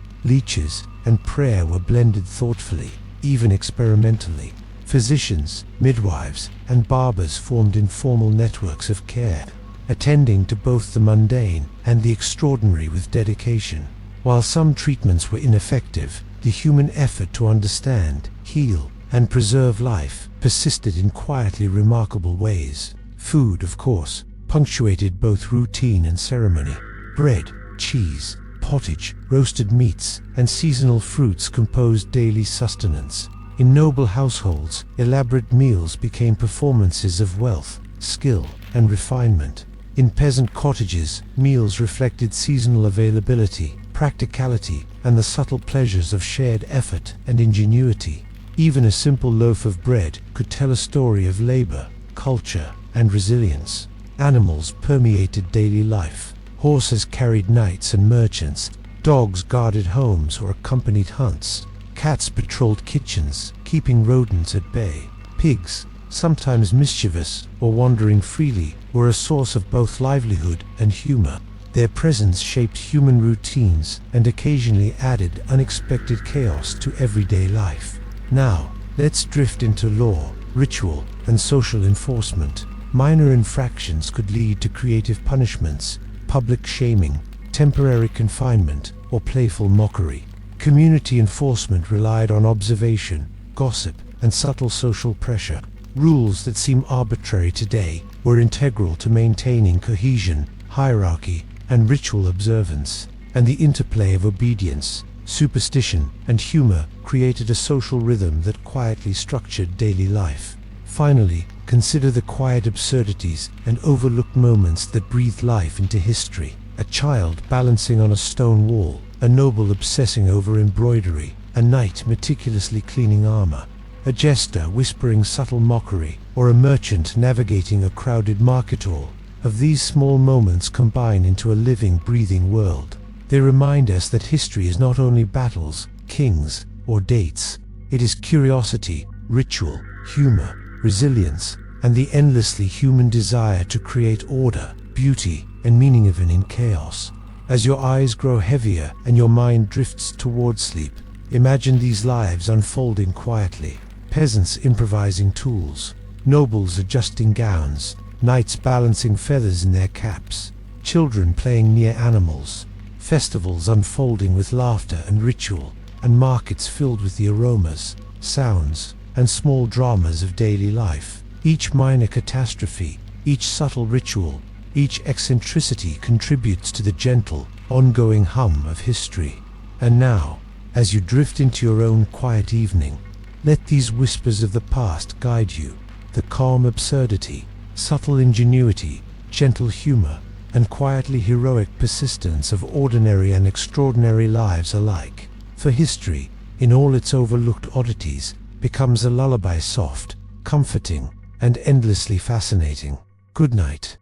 leeches, and prayer were blended thoughtfully, even experimentally. Physicians, midwives, and barbers formed informal networks of care, attending to both the mundane and the extraordinary with dedication. While some treatments were ineffective, the human effort to understand, heal, and preserve life persisted in quietly remarkable ways. Food, of course, punctuated both routine and ceremony. Bread, cheese, pottage, roasted meats, and seasonal fruits composed daily sustenance. In noble households, elaborate meals became performances of wealth, skill, and refinement. In peasant cottages, meals reflected seasonal availability, practicality, and the subtle pleasures of shared effort and ingenuity. Even a simple loaf of bread could tell a story of labor, culture, and resilience. Animals permeated daily life. Horses carried knights and merchants. Dogs guarded homes or accompanied hunts. Cats patrolled kitchens, keeping rodents at bay. Pigs, sometimes mischievous or wandering freely, were a source of both livelihood and humor. Their presence shaped human routines and occasionally added unexpected chaos to everyday life. Now, let's drift into law, ritual, and social enforcement. Minor infractions could lead to creative punishments, public shaming, temporary confinement, or playful mockery. Community enforcement relied on observation, gossip, and subtle social pressure. Rules that seem arbitrary today were integral to maintaining cohesion, hierarchy, and ritual observance, and the interplay of obedience, superstition, and humor created a social rhythm that quietly structured daily life. Finally, consider the quiet absurdities and overlooked moments that breathed life into history. A child balancing on a stone wall, a noble obsessing over embroidery, a knight meticulously cleaning armor, a jester whispering subtle mockery, or a merchant navigating a crowded market hall. Of these small moments combine into a living, breathing world. They remind us that history is not only battles, kings, or dates. It is curiosity, ritual, humor, resilience, and the endlessly human desire to create order, beauty, and meaning even in chaos. As your eyes grow heavier and your mind drifts towards sleep, imagine these lives unfolding quietly. Peasants improvising tools, nobles adjusting gowns, knights balancing feathers in their caps, children playing near animals, festivals unfolding with laughter and ritual, and markets filled with the aromas, sounds, and small dramas of daily life. Each minor catastrophe, each subtle ritual, each eccentricity contributes to the gentle, ongoing hum of history. And now, as you drift into your own quiet evening, let these whispers of the past guide you. The calm absurdity, subtle ingenuity, gentle humor, and quietly heroic persistence of ordinary and extraordinary lives alike. For history, in all its overlooked oddities, becomes a lullaby, soft, comforting, and endlessly fascinating. Good night.